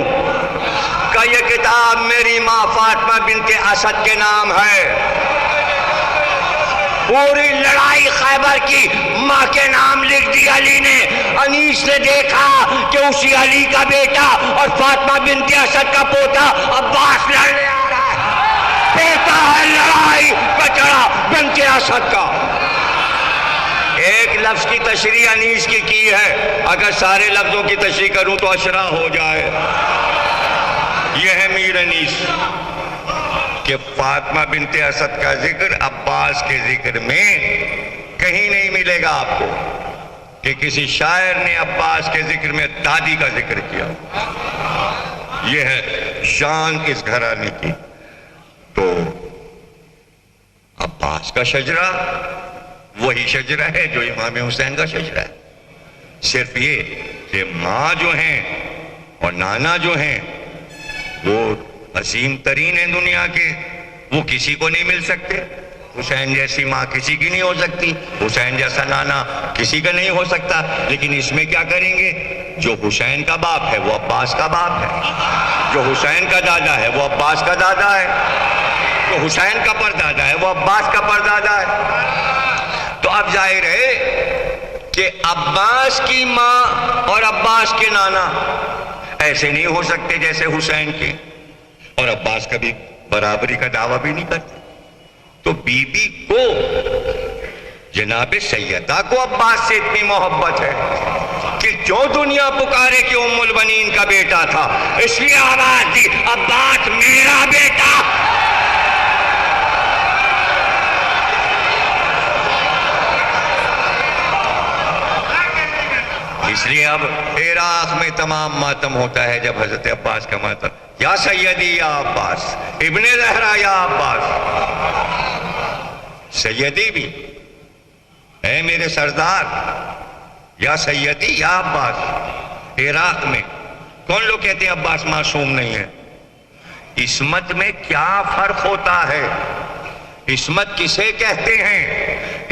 کہ یہ کتاب میری ماں فاطمہ بنت اسد کے نام ہے. پوری لڑائی خیبر کی ماں کے نام لکھ دی علی نے. انیس نے دیکھا کہ اسی علی کا بیٹا اور فاطمہ بنت اسد کا پوتا عباس لڑنے آ رہا ہے، پوتا ہے لڑائی بچڑا بنت اسد کا. ایک لفظ کی تشریح انیس کی ہے، اگر سارے لفظوں کی تشریح کروں تو اشرا ہو جائے. یہ ہے میر انیس کہ فاطمہ بنت اسد کا ذکر عباس کے ذکر میں کہیں نہیں ملے گا آپ کو کہ کسی شاعر نے عباس کے ذکر میں دادی کا ذکر کیا. یہ ہے شان اس گھرانے کی. تو عباس کا شجرہ وہی شجرہ ہے جو امام حسین کا شجرہ ہے. صرف یہ کہ ماں جو ہیں اور نانا جو ہیں وہ عظیم ترین ہیں دنیا کے، وہ کسی کو نہیں مل سکتے. حسین جیسی ماں کسی کی نہیں ہو سکتی، حسین جیسا نانا کسی کا نہیں ہو سکتا. لیکن اس میں کیا کریں گے؟ جو حسین کا باپ ہے وہ عباس کا باپ ہے، جو حسین کا دادا ہے وہ عباس کا دادا ہے، جو حسین کا پردادا ہے وہ عباس کا پردادا ہے. تو اب ظاہر ہے کہ عباس کی ماں اور عباس کے نانا ایسے نہیں ہو سکتے جیسے حسین کے، اور عباس کبھی برابری کا دعویٰ بھی نہیں کرتے. تو بی بی کو، جناب سیدہ کو عباس سے اتنی محبت ہے کہ جو دنیا پکارے کہ ام البنین کا بیٹا تھا، اس لیے آواز دی عباس میرا بیٹا. اس لیے اب عراق میں تمام ماتم ہوتا ہے جب حضرت عباس کا ماتم، یا سیدی یا عباس، ابن زہرا یا عباس. سیدی بھی اے میرے سردار، یا سیدی یا عباس. عراق میں کون لوگ کہتے ہیں عباس معصوم نہیں ہے؟ عصمت میں کیا فرق ہوتا ہے؟ عصمت کسے کہتے ہیں؟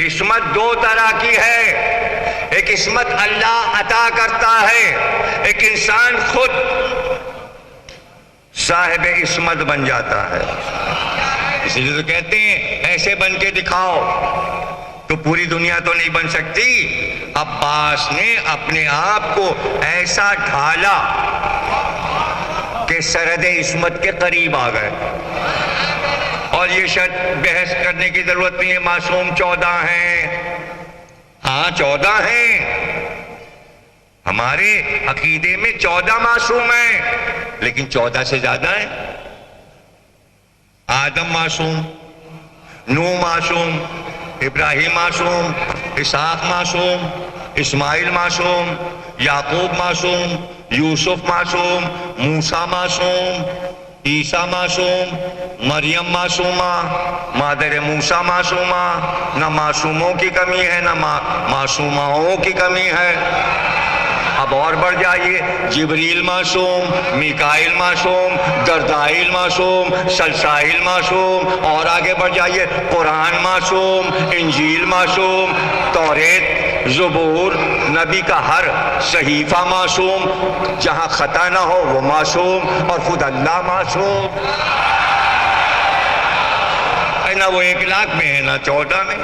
عصمت 2 طرح کی ہے. ایک عصمت اللہ عطا کرتا ہے، ایک انسان خود صاحب عصمت بن جاتا ہے. اسی لیے تو کہتے ہیں ایسے بن کے دکھاؤ. تو پوری دنیا تو نہیں بن سکتی. عباس نے اپنے آپ کو ایسا ڈھالا کہ سرحد عصمت کے قریب آ گئے. اور یہ شاید بحث کرنے کی ضرورت نہیں ہے، معصوم 14 ہیں. ہاں 14 ہیں، ہمارے عقیدے میں 14 معصوم ہیں، لیکن 14 سے زیادہ ہیں. آدم معصوم، نوح معصوم، ابراہیم معصوم، اسحاق معصوم، اسماعیل معصوم، یعقوب معصوم، یوسف معصوم، موسیٰ معصوم. عیسیٰ معصوم، مریم معصومہ، مادر موسیٰ معصومہ، نہ معصوموں کی کمی ہے نہ معصوماؤں کی کمی ہے۔ اب اور بڑھ جائیے، جبریل معصوم، میکائیل معصوم، جبرائیل معصوم، سلسائیل معصوم، اور آگے بڑھ جائیے، قرآن معصوم، انجیل معصوم، توریت، زبور، نبی کا ہر صحیفہ معصوم، جہاں خطا نہ ہو وہ معصوم، اور خود اللہ معصوم ہے، نہ وہ 1,00,000 میں ہے نہ 14 میں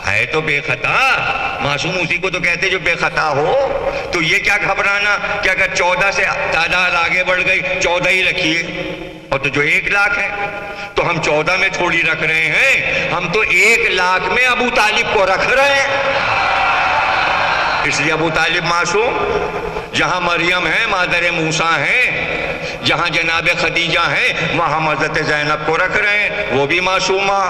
ہے، تو بے خطا معصوم اسی کو تو کہتے جو بے خطا ہو۔ تو یہ کیا گھبرانا کہ اگر 14 سے تعداد آگے بڑھ گئی 14 ہی رکھیے، اور تو جو 1,00,000 ہے تو ہم 14 میں تھوڑی رکھ رہے ہیں، ہم تو 1,00,000 میں ابو طالب کو رکھ رہے ہیں، اس لیے ابو طالب معصوم۔ جہاں مریم ہے، مادر موسیٰ ہیں، جہاں جناب خدیجہ ہیں، وہاں حضرت زینب کو رکھ رہے ہیں، وہ بھی معصومہ۔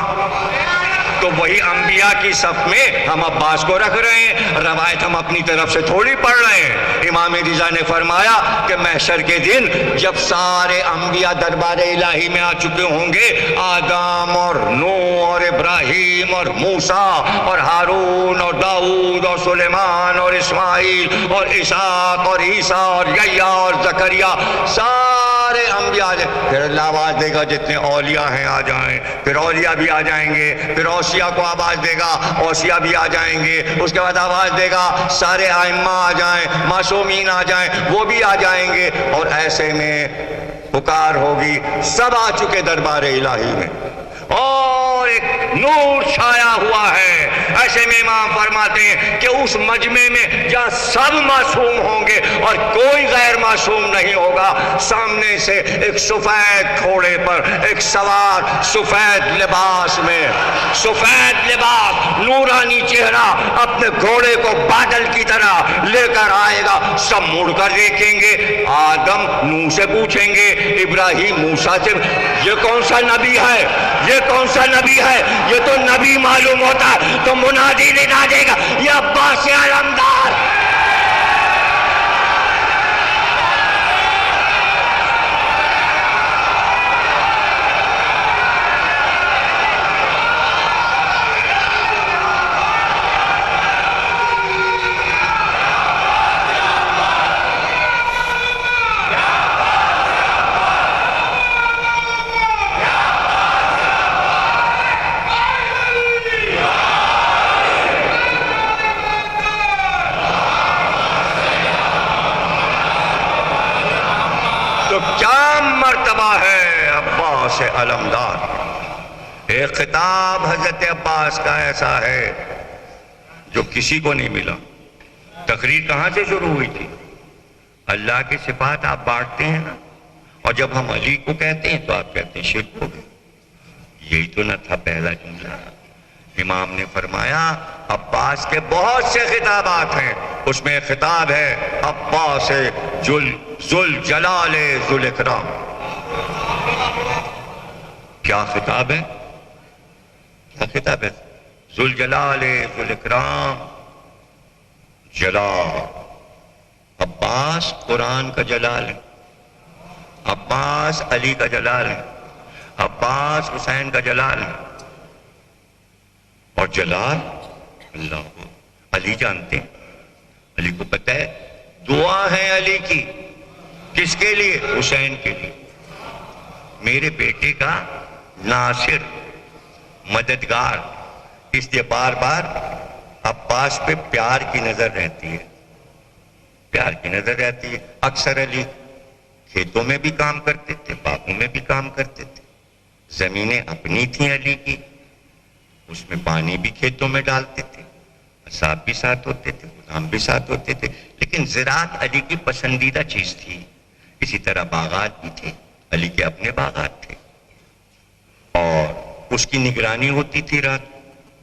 تو وہی انبیاء کی صف میں ہم عباس کو رکھ رہے ہیں، روایت ہم اپنی طرف سے تھوڑی پڑھ رہے ہیں۔ امام رضا نے فرمایا کہ محشر کے دن جب سارے انبیاء دربار الہی میں آ چکے ہوں گے، آدم اور نوح اور ابراہیم اور موسیٰ اور ہارون اور داؤد اور سلیمان اور اسماعیل اور اسحاق اور عیسیٰ اور یحییٰ اور زکریا، سارے انبیاء آ جائیں، پھر اللہ آواز دے گا جتنے اولیاء ہیں آ جائیں، پھر اولیاء بھی آ جائیں گے، پھر اوصیاء کو آواز دے گا، اوصیاء بھی آ جائیں گے، اس کے بعد آواز دے گا سارے ائمہ آ جائیں، معصومین آ جائیں، وہ بھی آ جائیں گے، اور ایسے میں پکار ہوگی، سب آ چکے دربار الہی میں، اور ایک نور چھایا ہوا ہے۔ ایسے میں امام فرماتے ہیں کہ اس مجمع میں جہاں سب معصوم ہوں گے اور کوئی غیر معصوم نہیں ہوگا، سامنے سے ایک سفید گھوڑے پر ایک سوار سفید لباس میں، سفید لباس، نورانی چہرہ، اپنے گھوڑے کو بادل کی طرح لے کر آئے گا۔ سب مڑ کر دیکھیں گے، آدم نوح سے پوچھیں گے، ابراہیم موسیٰ سے، یہ کون سا نبی ہے، یہ کون سا نبی ہے، یہ تو نبی معلوم ہوتا ہے، تو منادی ندا دے گا، یہ عباس علمدار۔ علمدار ایک خطاب حضرت عباس کا ایسا ہے جو کسی کو نہیں ملا۔ تقریر کہاں سے شروع ہوئی تھی؟ اللہ کی صفات آپ بانٹتے ہیں نا، اور جب ہم علی کو کہتے ہیں تو آپ کہتے ہیں شرک ہو گئے۔ یہی تو نہ تھا پہلا جملہ۔ امام نے فرمایا عباس کے بہت سے خطابات ہیں، اس میں خطاب ہے عباس ذوالجلال ذوالاکرام۔ کیا خطاب ہے؟ کیا خطاب ہے؟ ذوالجلال ذوالاکرام جلال۔ عباس قرآن کا جلال ہے، عباس علی کا جلال ہے، عباس حسین کا جلال ہے، اور جلال اللہ کو علی جانتے ہیں۔ علی کو پتہ ہے دعا ہے علی کی، کس کے لیے؟ حسین کے لیے، میرے بیٹے کا ناصر، مددگار۔ اس لیے بار بار عباس پہ پیار کی نظر رہتی ہے، پیار کی نظر رہتی ہے۔ اکثر علی کھیتوں میں بھی کام کرتے تھے، باغوں میں بھی کام کرتے تھے، زمینیں اپنی تھیں علی کی، اس میں پانی بھی کھیتوں میں ڈالتے تھے، اصحاب بھی ساتھ ہوتے تھے، غلام بھی ساتھ ہوتے تھے، لیکن زراعت علی کی پسندیدہ چیز تھی۔ اسی طرح باغات بھی تھے، علی کے اپنے باغات تھے، اور اس کی نگرانی ہوتی تھی رات۔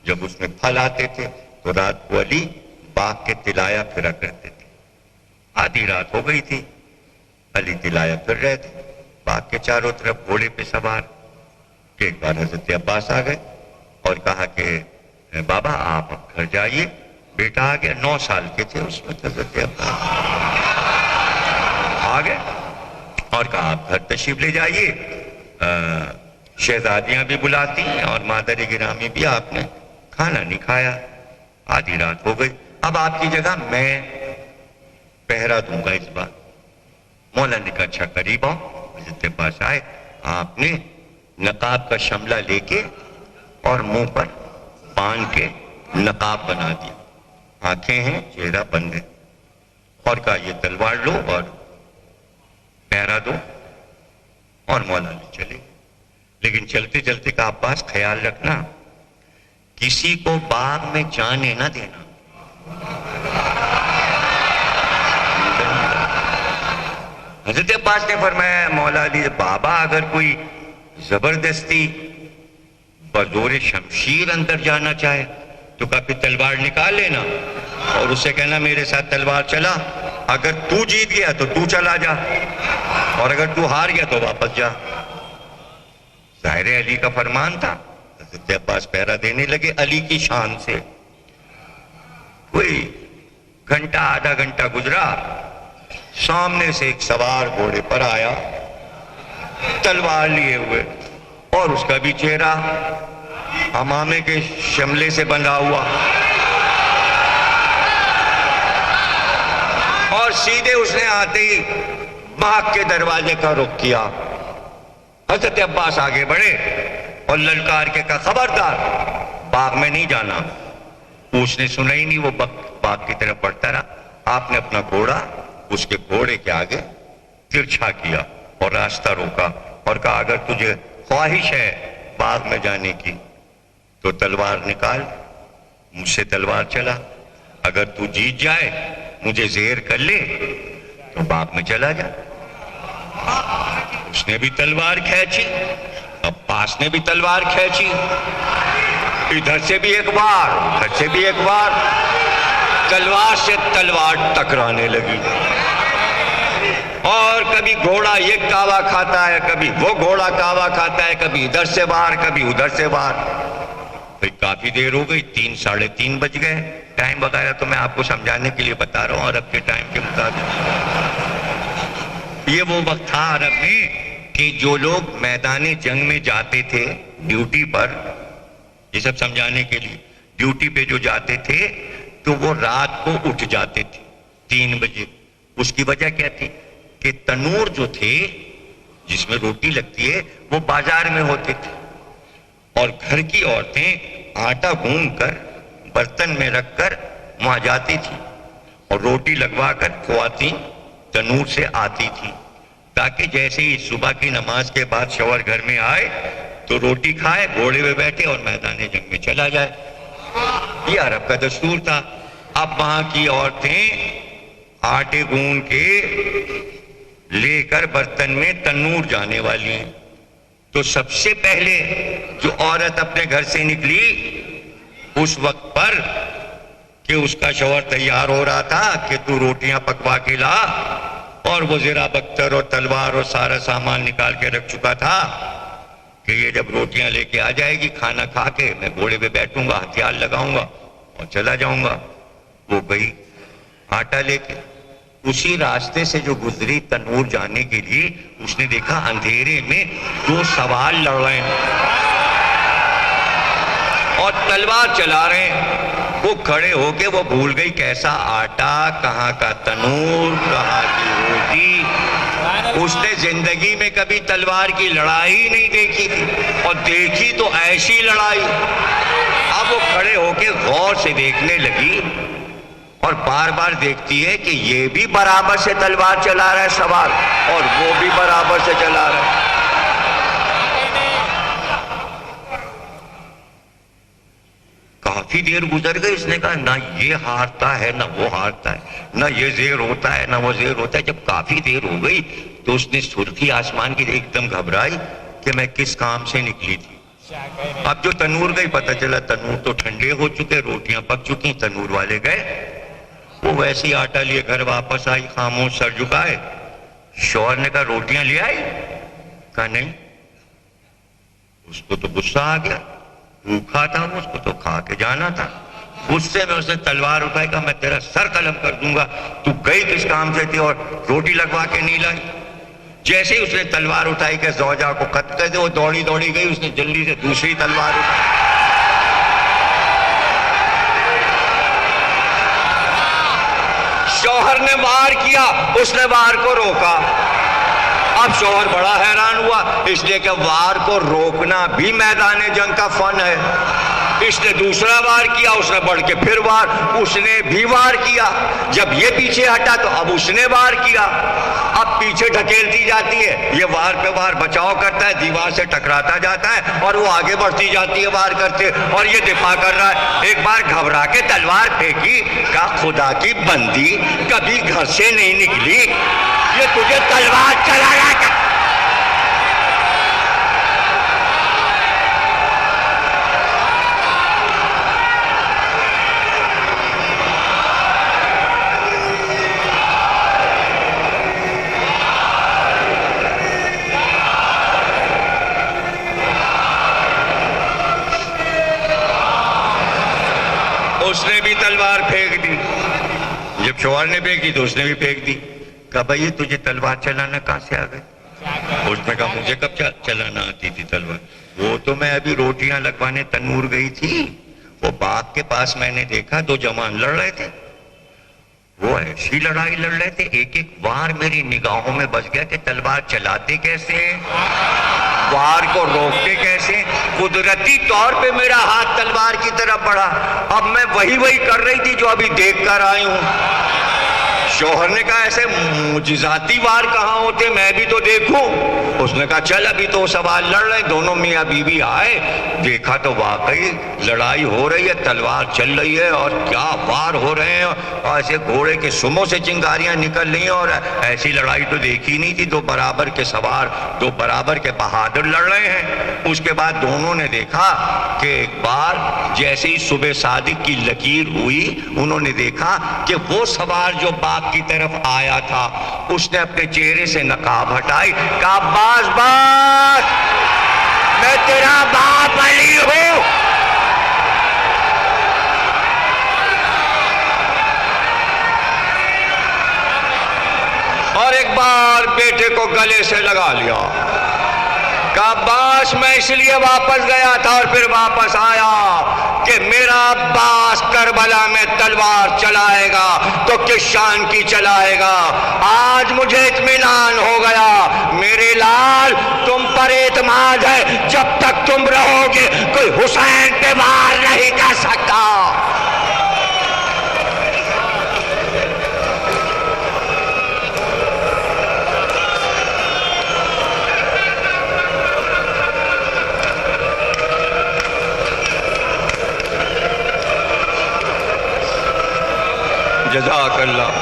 جب اس میں پھل آتے تھے تو رات کو علی باغ کے تلایا پھرا کرتے تھے۔ آدھی رات ہو گئی تھی، علی تلایا پھر رہے تھے باغ کے چاروں طرف گھوڑے پہ سوار، کہ ایک بار حضرت عباس آ گئے اور کہا کہ بابا آپ اب گھر جائیے، بیٹا آ گیا۔ 9 سال کے تھے اس وقت حضرت عباس، آ گئے اور کہا آپ گھر تشریف لے جائیے، شہزادیاں بھی بلاتی ہیں اور مادر گرامی بھی، آپ نے کھانا نہیں کھایا، آدھی رات ہو گئی، اب آپ کی جگہ میں پہرا دوں گا اس بار۔ مولا نے کہا اچھا قریب آؤ، حضرت عباس آئے، آپ نے نقاب کا شملہ لے کے اور منہ پر باندھ کے نقاب بنا دیا، آنکھیں ہیں چہرہ بند ہے، اور کہا یہ تلوار لو اور پہرا دو، اور مولا نے چلے۔ لیکن چلتے چلتے کہا عباس خیال رکھنا کسی کو باغ میں جانے نہ دینا۔ حضرت عباس نے فرمایا مولا علی بابا اگر کوئی زبردستی بزور شمشیر اندر جانا چاہے تو کہا پھر تلوار نکال لینا اور اس سے کہنا میرے ساتھ تلوار چلا، اگر تو جیت گیا تو تو چلا جا اور اگر تو ہار گیا تو واپس جا۔ ظاہر علی کا فرمان تھا، حضرت عباس پہرا دینے لگے علی کی شان سے۔ کوئی گھنٹہ آدھا گھنٹہ گزرا، سامنے سے ایک سوار گھوڑے پر آیا تلوار لیے ہوئے، اور اس کا بھی چہرہ امامے کے شملے سے بندھا ہوا، اور سیدھے اس نے آتے ہی باغ کے دروازے کا رخ کیا۔ حضرت عباس آگے بڑھے اور للکار کے کہا خبردار باغ میں نہیں جانا۔ اس نے سنا ہی نہیں، وہ باغ کی طرف بڑھتا رہا۔ آپ نے اپنا گھوڑا اس کے گھوڑے کے آگے ترچھا کیا اور راستہ روکا اور کہا اگر تجھے خواہش ہے باغ میں جانے کی تو تلوار نکال، مجھ سے تلوار چلا، اگر تو جیت جائے مجھے زہر کر لے تو باغ میں چلا جا۔ اس نے بھی تلوار کھینچی، عباس نے بھی تلوار کھینچی، ادھر سے بھی ایک بار ادھر سے بھی ایک بار، تلوار سے تلوار ٹکرانے لگی، اور کبھی گھوڑا یہ کعوہ کھاتا ہے، کبھی وہ گھوڑا کعوہ کھاتا ہے، کبھی ادھر سے وار کبھی ادھر سے وار۔ بھئی کافی دیر ہو گئی، 3 ساڑھے 3 بج گئے۔ ٹائم وغیرہ تو میں آپ کو سمجھانے کے لیے بتا رہا ہوں عرب کے ٹائم کے مطابق۔ یہ وہ وقت تھا عرب میں کہ جو لوگ میدان جنگ میں جاتے تھے ڈیوٹی پر، یہ سب سمجھانے کے لیے، ڈیوٹی پہ جو جاتے تھے تو وہ رات کو اٹھ جاتے تھے 3 بجے۔ اس کی وجہ کیا تھی کہ تنور جو تھے جس میں روٹی لگتی ہے وہ بازار میں ہوتے تھے، اور گھر کی عورتیں آٹا گوندھ کر برتن میں رکھ کر وہاں جاتی تھی اور روٹی لگوا کر خواتین تنور سے آتی تھی، تاکہ جیسے ہی صبح کی نماز کے بعد شوہر گھر میں آئے تو روٹی کھائے، گھوڑے پہ بیٹھے اور میدان جنگ میں چلا جائے۔ یہ عرب کا دستور تھا۔ اب وہاں کی عورتیں آٹے گوندھ کے لے کر برتن میں تنور جانے والی ہیں، تو سب سے پہلے جو عورت اپنے گھر سے نکلی اس وقت پر کہ اس کا شوہر تیار ہو رہا تھا کہ تو روٹیاں پکوا کے لا، اور وہ زرہ بختر اور تلوار اور سارا سامان نکال کے رکھ چکا تھا کہ یہ جب روٹیاں لے کے آ جائے گی کھانا کھا کے میں گھوڑے پہ بیٹھوں گا، ہتھیار لگاؤں گا اور چلا جاؤں گا۔ وہ گئی آٹا لے کے، اسی راستے سے جو گزری تنور جانے کے لیے، اس نے دیکھا اندھیرے میں 2 سوار لڑ رہے ہیں اور تلوار چلا رہے ہیں۔ وہ کھڑے ہو کے وہ بھول گئی کیسا آٹا، کہاں کا تنور، کہاں کی روٹی۔ اس نے زندگی میں کبھی تلوار کی لڑائی نہیں دیکھی تھی، اور دیکھی تو ایسی لڑائی۔ اب وہ کھڑے ہو کے غور سے دیکھنے لگی اور بار بار دیکھتی ہے کہ یہ بھی برابر سے تلوار چلا رہا ہے سوار، اور وہ بھی برابر سے چلا رہا ہے۔ کافی دیر گزر گئی، اس نے کہا نہ یہ ہارتا ہے نہ وہ ہارتا ہے، نہ یہ زیر ہوتا ہے نہ وہ زیر ہوتا ہے۔ جب کافی دیر ہو گئی تو اس نے سرخی آسمان کی ایک دم گھبرائی کہ میں کس کام سے نکلی تھی۔ اب جو تنور گئی پتہ چلا تنور تو ٹھنڈے ہو چکے، روٹیاں پک چکی، تنور والے گئے۔ وہ ویسے ہی آٹا لیے گھر واپس آئی، خاموش سر جھکائے۔ شوہر نے کہا روٹیاں لے آئی؟ کہا نہیں۔ اس کو تو غصہ آ گیا، بھوکھا تھا اس کو تو کھا کے جانا تھا۔ غصے میں اس نے تلوار اٹھائی، کہا میں تیرا سر قلم کر دوں گا، تو گئی کس کام سے تھی اور روٹی لگوا کے نہیں لائی؟ جیسے ہی اس نے تلوار اٹھائی کہ زوجہ کو قتل کر دے، وہ دوڑی دوڑی گئی، اس نے جلدی سے دوسری تلوار اٹھائی. شوہر نے وار کیا، اس نے وار کو روکا. اب شوہر بڑا حیران ہوا، اس لیے کہ وار کو روکنا بھی میدان جنگ کا فن ہے. اس نے دوسرا وار کیا، اس نے بڑھ کے پھر وار، اس نے بھی وار کیا. جب یہ پیچھے ہٹا تو اب اس نے وار کیا. اب پیچھے ڈھکیلتی جاتی ہے، یہ وار پہ وار بچاؤ کرتا ہے، دیوار سے ٹکراتا جاتا ہے اور وہ آگے بڑھتی جاتی ہے وار کرتے، اور یہ دفاع کر رہا ہے. ایک بار گھبرا کے تلوار پھینکی، کہا خدا کی بندی کبھی گھر سے نہیں نکلی، یہ تجھے تلوار چلانا تھا. اس نے بھی تلوار پھینک دی. جب شوہر نے پھینکی تو اس نے بھی پھینک دی. کہا بھائی تجھے تلوار چلانا کہاں سے آ گئے؟ اس نے کہا مجھے کب چلانا آتی تھی تلوار؟ وہ تو میں ابھی روٹیاں لگوانے تنور گئی تھی، وہ باغ کے پاس میں نے دیکھا دو جوان لڑ رہے تھے. وہ ایسی لڑائی لڑ رہے تھے، ایک ایک وار میری نگاہوں میں بس گیا کہ تلوار چلاتے کیسے ہیں، وار کو روکتے کیسے. قدرتی طور پہ میرا ہاتھ تلوار کی طرف بڑھا. اب میں وہی کر رہی تھی جو ابھی دیکھ کر آئی ہوں. شوہر نے کہا ایسے معجزاتی وار کہاں ہوتے، میں بھی تو دیکھوں. اس نے کہا چل ابھی تو سوال لڑ رہے. دونوں میاں بیوی آئے، دیکھا تو واقعی لڑائی ہو رہی ہے، تلوار چل رہی ہے اور کیا وار ہو رہے ہیں، اور ایسے گھوڑے کے سموں سے چنگاریاں نکل رہی ہیں. اور ایسی لڑائی تو دیکھی نہیں تھی، دو برابر کے سوار، دو برابر کے بہادر لڑ رہے ہیں. اس کے بعد دونوں نے دیکھا کہ ایک بار جیسے ہی صبح صادق کی لکیر ہوئی، انہوں نے دیکھا کہ وہ سوار جو باغ کی طرف آیا تھا، اس نے اپنے چہرے سے نقاب ہٹائی، کہا باز باز میں تیرا باپ علی ہوں. اور ایک بار بیٹے کو گلے سے لگا لیا. کہا عباس میں اس لیے واپس گیا تھا اور پھر واپس آیا کہ میرا عباس کربلا میں تلوار چلائے گا تو کس شان کی چلائے گا. آج مجھے اطمینان ہو گیا، میرے لال تم پر اعتماد ہے، جب تک تم رہو گے کوئی حسین پہ وار نہیں کر سکتا. جزاک اللہ.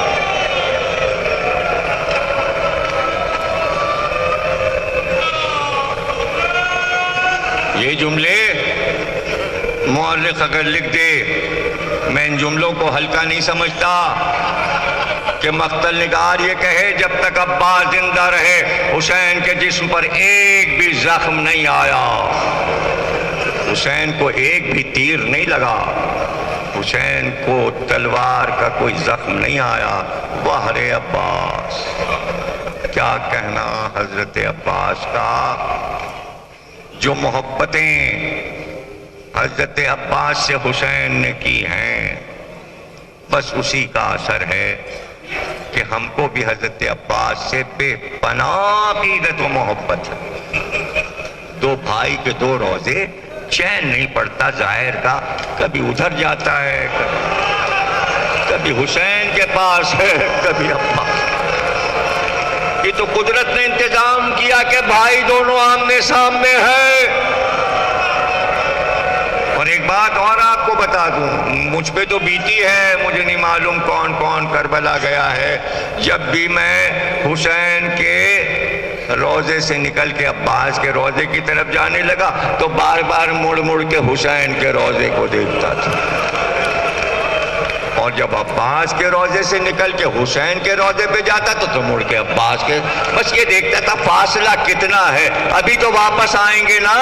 یہ جملے مورخ اگر لکھ دے، میں ان جملوں کو ہلکا نہیں سمجھتا کہ مقتل نگار یہ کہے جب تک عباس زندہ رہے حسین کے جسم پر ایک بھی زخم نہیں آیا، حسین کو ایک بھی تیر نہیں لگا، حسین کو تلوار کا کوئی زخم نہیں آیا. بہر عباس، کیا کہنا حضرت عباس کا. جو محبتیں حضرت عباس سے حسین نے کی ہیں، بس اسی کا اثر ہے کہ ہم کو بھی حضرت عباس سے بے پناہ عقیدت و محبت ہے. دو بھائی کے دو روزے، چین نہیں پڑتا ظاہر کا، کبھی ادھر جاتا ہے، کبھی حسین کے پاس ہے، کبھی عباس. یہ تو قدرت نے انتظام کیا کہ بھائی دونوں آمنے سامنے ہیں. اور ایک بات اور آپ کو بتا دوں، مجھ پہ تو بیتی ہے، مجھے نہیں معلوم کون کون کربلا گیا ہے. جب بھی میں حسین کے روزے سے نکل کے عباس کے روزے کی طرف جانے لگا تو بار بار مڑ مڑ کے حسین کے روزے کو دیکھتا تھا، اور جب عباس کے روزے سے نکل کے حسین کے روزے پہ جاتا تو مڑ کے عباس کے، بس یہ دیکھتا تھا فاصلہ کتنا ہے، ابھی تو واپس آئیں گے نا.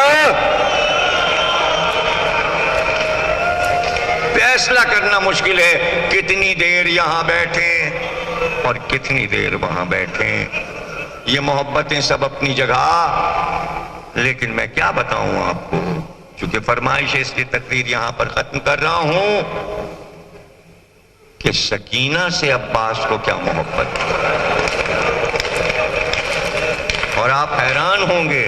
فیصلہ کرنا مشکل ہے، کتنی دیر یہاں بیٹھیں اور کتنی دیر وہاں بیٹھیں. یہ محبتیں سب اپنی جگہ، لیکن میں کیا بتاؤں آپ کو، چونکہ فرمائش ہے اس کی تقریر یہاں پر ختم کر رہا ہوں کہ سکینہ سے عباس کو کیا محبت، اور آپ حیران ہوں گے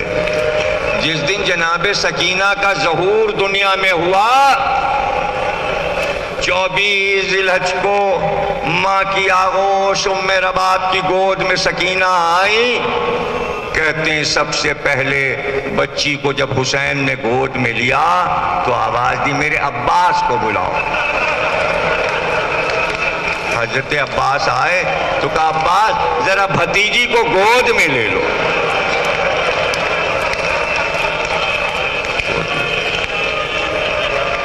جس دن جناب سکینہ کا ظہور دنیا میں ہوا، 24 ذی الحج کو ماں کی آغوش ام رباب کی گود میں سکینہ آئی، کہتے ہیں سب سے پہلے بچی کو جب حسین نے گود میں لیا تو آواز دی میرے عباس کو بلاؤ۔ حضرت عباس آئے تو کہا عباس ذرا بھتیجی کو گود میں لے لو۔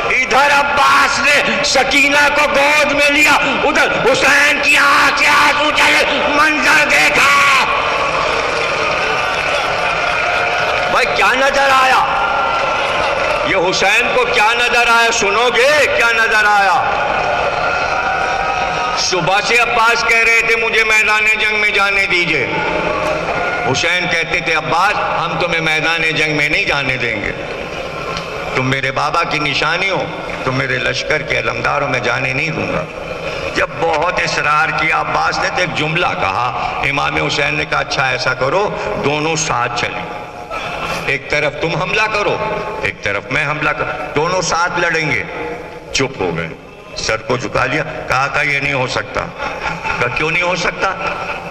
ادھر عباس نے سکینہ کو گود میں لیا، ادھر حسین کی آنکھ سے آنسو چلے، منظر دیکھا۔ بھائی کیا نظر آیا؟ یہ حسین کو کیا نظر آیا سنو گے؟ کیا نظر آیا؟ صبح سے عباس کہہ رہے تھے مجھے میدان جنگ میں جانے دیجئے، حسین کہتے تھے عباس ہم تمہیں میدان جنگ میں نہیں جانے دیں گے، تم میرے بابا کی نشانی ہو، تم میرے لشکر کے علمداروں میں جانے نہیں دوں گا۔ جب بہت اصرار کیا عباس نے تو ایک جملہ کہا، امام حسین نے کہا اچھا ایسا کرو دونوں ساتھ چلیں، ایک طرف تم حملہ کرو ایک طرف میں حملہ کرو، دونوں ساتھ لڑیں گے۔ چپ ہو گئے، سر کو جھکا لیا، کہا یہ نہیں ہو سکتا۔ کہا کیوں نہیں ہو سکتا؟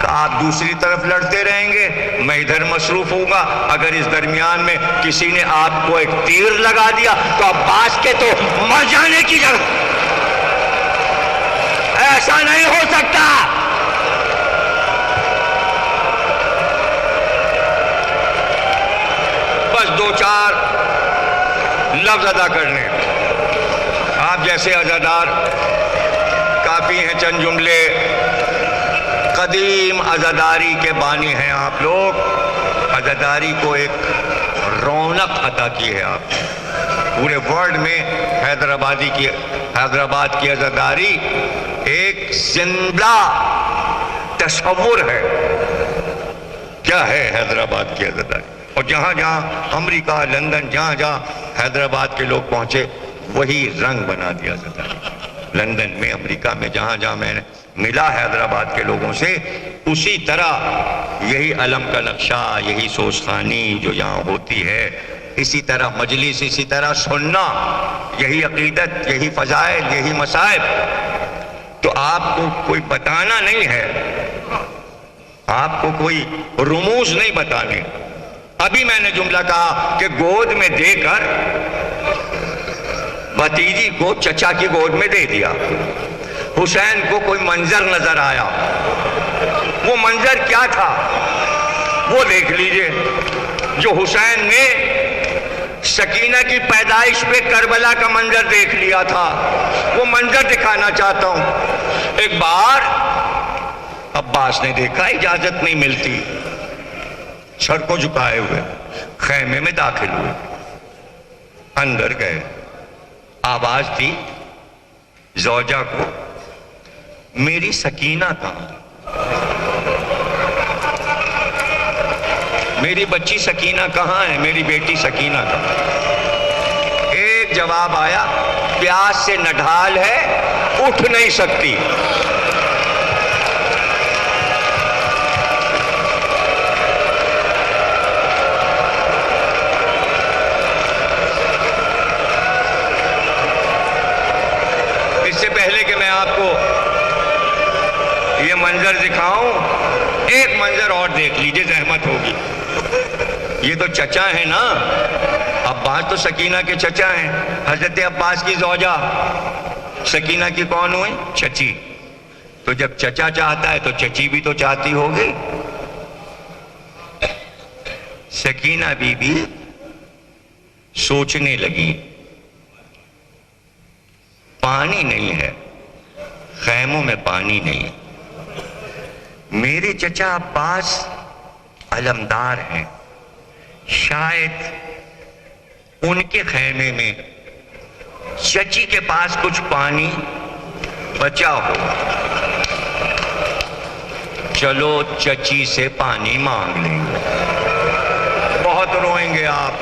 کہا آپ دوسری طرف لڑتے رہیں گے، میں ادھر مصروف ہوں گا، اگر اس درمیان میں کسی نے آپ کو ایک تیر لگا دیا تو عباس کے تو مر جانے کی جگہ، ایسا نہیں ہو سکتا۔ بس دو چار لفظ ادا کرنے، آپ جیسے عزادار کافی ہیں، چند جملے، قدیم عزاداری کے بانی ہیں آپ لوگ، عزاداری کو ایک رونق عطا کی ہے آپ نے پورے ورلڈ میں۔ حیدرآباد کی عزاداری ایک زندہ تصور ہے، کیا ہے حیدرآباد کی عزاداری، اور جہاں جہاں امریکہ لندن جہاں جہاں حیدرآباد کے لوگ پہنچے وہی رنگ بنا دیا عزاداری۔ لندن میں امریکہ میں جہاں جہاں میں نے ملا حیدرآباد کے لوگوں سے، اسی طرح یہی علم کا نقشہ، یہی سوزخانی جو یہاں ہوتی ہے، اسی طرح مجلس، اسی طرح سننا، یہی عقیدت، یہی فضائل، یہی مصائب۔ تو آپ کو کوئی بتانا نہیں ہے، آپ کو کوئی رموز نہیں بتانے۔ ابھی میں نے جملہ کہا کہ گود میں دے کر بھتیجی کو چچا کی گود میں دے دیا، حسین کو کوئی منظر نظر آیا، وہ منظر کیا تھا وہ دیکھ لیجئے۔ جو حسین نے سکینہ کی پیدائش پہ کربلا کا منظر دیکھ لیا تھا، وہ منظر دکھانا چاہتا ہوں۔ ایک بار عباس نے دیکھا اجازت نہیں ملتی، سر کو جھکائے ہوئے خیمے میں داخل ہوئے، اندر گئے، آواز تھی زوجہ کو میری سکینہ کہاں، میری بچی سکینہ کہاں ہے، میری بیٹی سکینہ کہاں؟ ایک جواب آیا، پیاس سے نڈھال ہے اٹھ نہیں سکتی۔ اس سے پہلے کہ میں آپ کو یہ منظر دکھاؤں، ایک منظر اور دیکھ لیجئے، زحمت ہوگی۔ یہ تو چچا ہے نا، عباس تو سکینہ کے چچا ہیں، حضرت عباس کی زوجہ سکینہ کی کون ہوئی؟ چچی۔ تو جب چچا چاہتا ہے تو چچی بھی تو چاہتی ہوگی۔ سکینہ بی بی سوچنے لگی، پانی نہیں ہے، خیموں میں پانی نہیں، میرے چچا عباس علمدار ہیں، شاید ان کے خیمے میں چچی کے پاس کچھ پانی بچا ہو۔ چلو چچی سے پانی مانگ لیں گے. بہت روئیں گے آپ.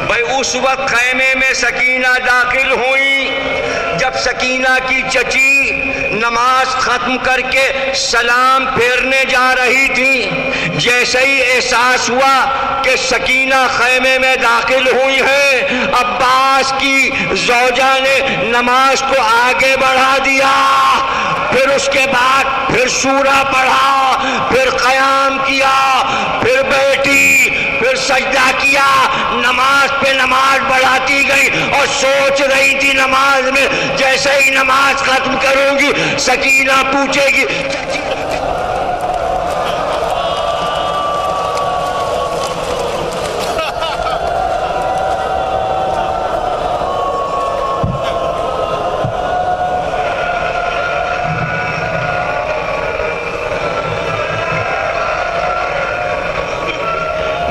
بھائی اس وقت خیمے میں سکینہ داخل ہوئی جب سکینہ کی چچی نماز ختم کر کے سلام پھیرنے جا رہی تھی. جیسے ہی احساس ہوا کہ سکینہ خیمے میں داخل ہوئی ہے، عباس کی زوجہ نے نماز کو آگے بڑھا دیا. پھر اس کے بعد پھر سورہ پڑھا، پھر قیام کیا، پھر بیٹھی، پھر سجدہ کیا. نماز پہ نماز بڑھاتی گئی اور سوچ رہی تھی نماز میں جیسے ہی نماز ختم کروں گی سکینہ پوچھے گی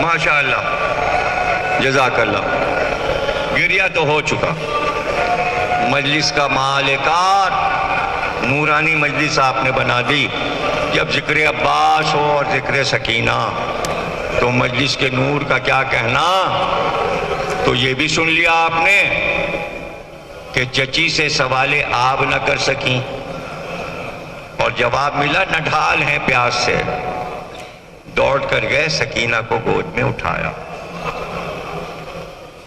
ماشاءاللہ جزاک اللہ. گریہ تو ہو چکا. مجلس کا مالکار نورانی مجلس آپ نے بنا دی. جب ذکر عباس ہو اور ذکر سکینہ تو مجلس کے نور کا کیا کہنا. تو یہ بھی سن لیا آپ نے کہ چچی سے سوال آب نہ کر سکیں اور جواب ملا نہ ڈھال ہیں پیاس سے. دوڑ کر گئے، سکینہ کو گود میں اٹھایا.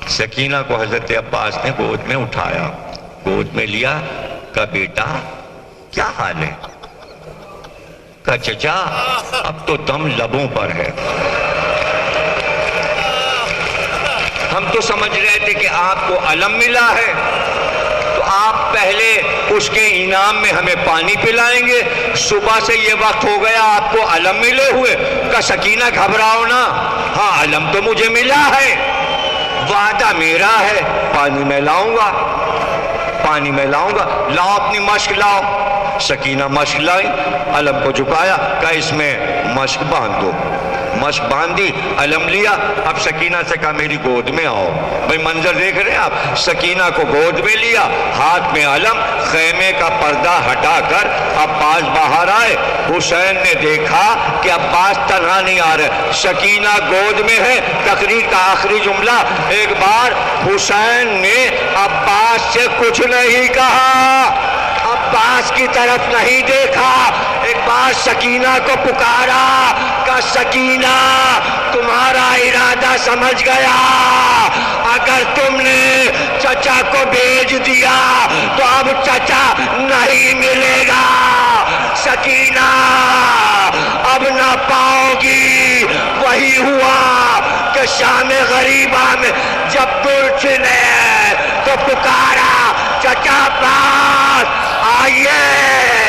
سکینہ کو حضرت عباس نے گود میں اٹھایا، گود میں لیا. کہا بیٹا کیا حال ہے؟ کہا چچا اب تو دم لبوں پر ہے. ہم تو سمجھ رہے تھے کہ آپ کو علم ملا ہے تو آپ پہلے اس کے انعام میں ہمیں پانی پلائیں گے. صبح سے یہ وقت ہو گیا آپ کو علم ملے ہوئے. کہا سکینہ گھبراؤ نا، ہاں علم تو مجھے ملا ہے، وعدہ میرا ہے، پانی میں لاؤں گا، پانی میں لاؤں گا. لاؤ اپنی مشق لاؤ. سکینہ مشق لائی، علم کو جھکایا، کہا اس میں مشق باندھ دو. مشق باندھی، علم لیا. اب سکینہ سے کہا میری گود میں آؤ. بھئی منظر دیکھ رہے ہیں آپ، سکینہ کو گود میں لیا، ہاتھ میں علم. خیمے کا پردہ ہٹا کر عباس باہر آئے. حسین نے دیکھا کہ عباس تنہا نہیں آ رہے، سکینہ گود میں ہے. تقریر کا آخری جملہ، ایک بار حسین نے عباس سے کچھ نہیں کہا، عباس کی طرف نہیں دیکھا. ایک بار سکینہ کو پکارا کہ سکینہ تمہارا ارادہ سمجھ گیا، اگر تم نے چچا کو بھیج دیا تو اب چچا نہیں ملے گا. سکینہ اب نہ پاؤ گی. وہی ہوا کہ شام غریبہ میں جب دل چلے تو پکارا چچا پاس آئیے.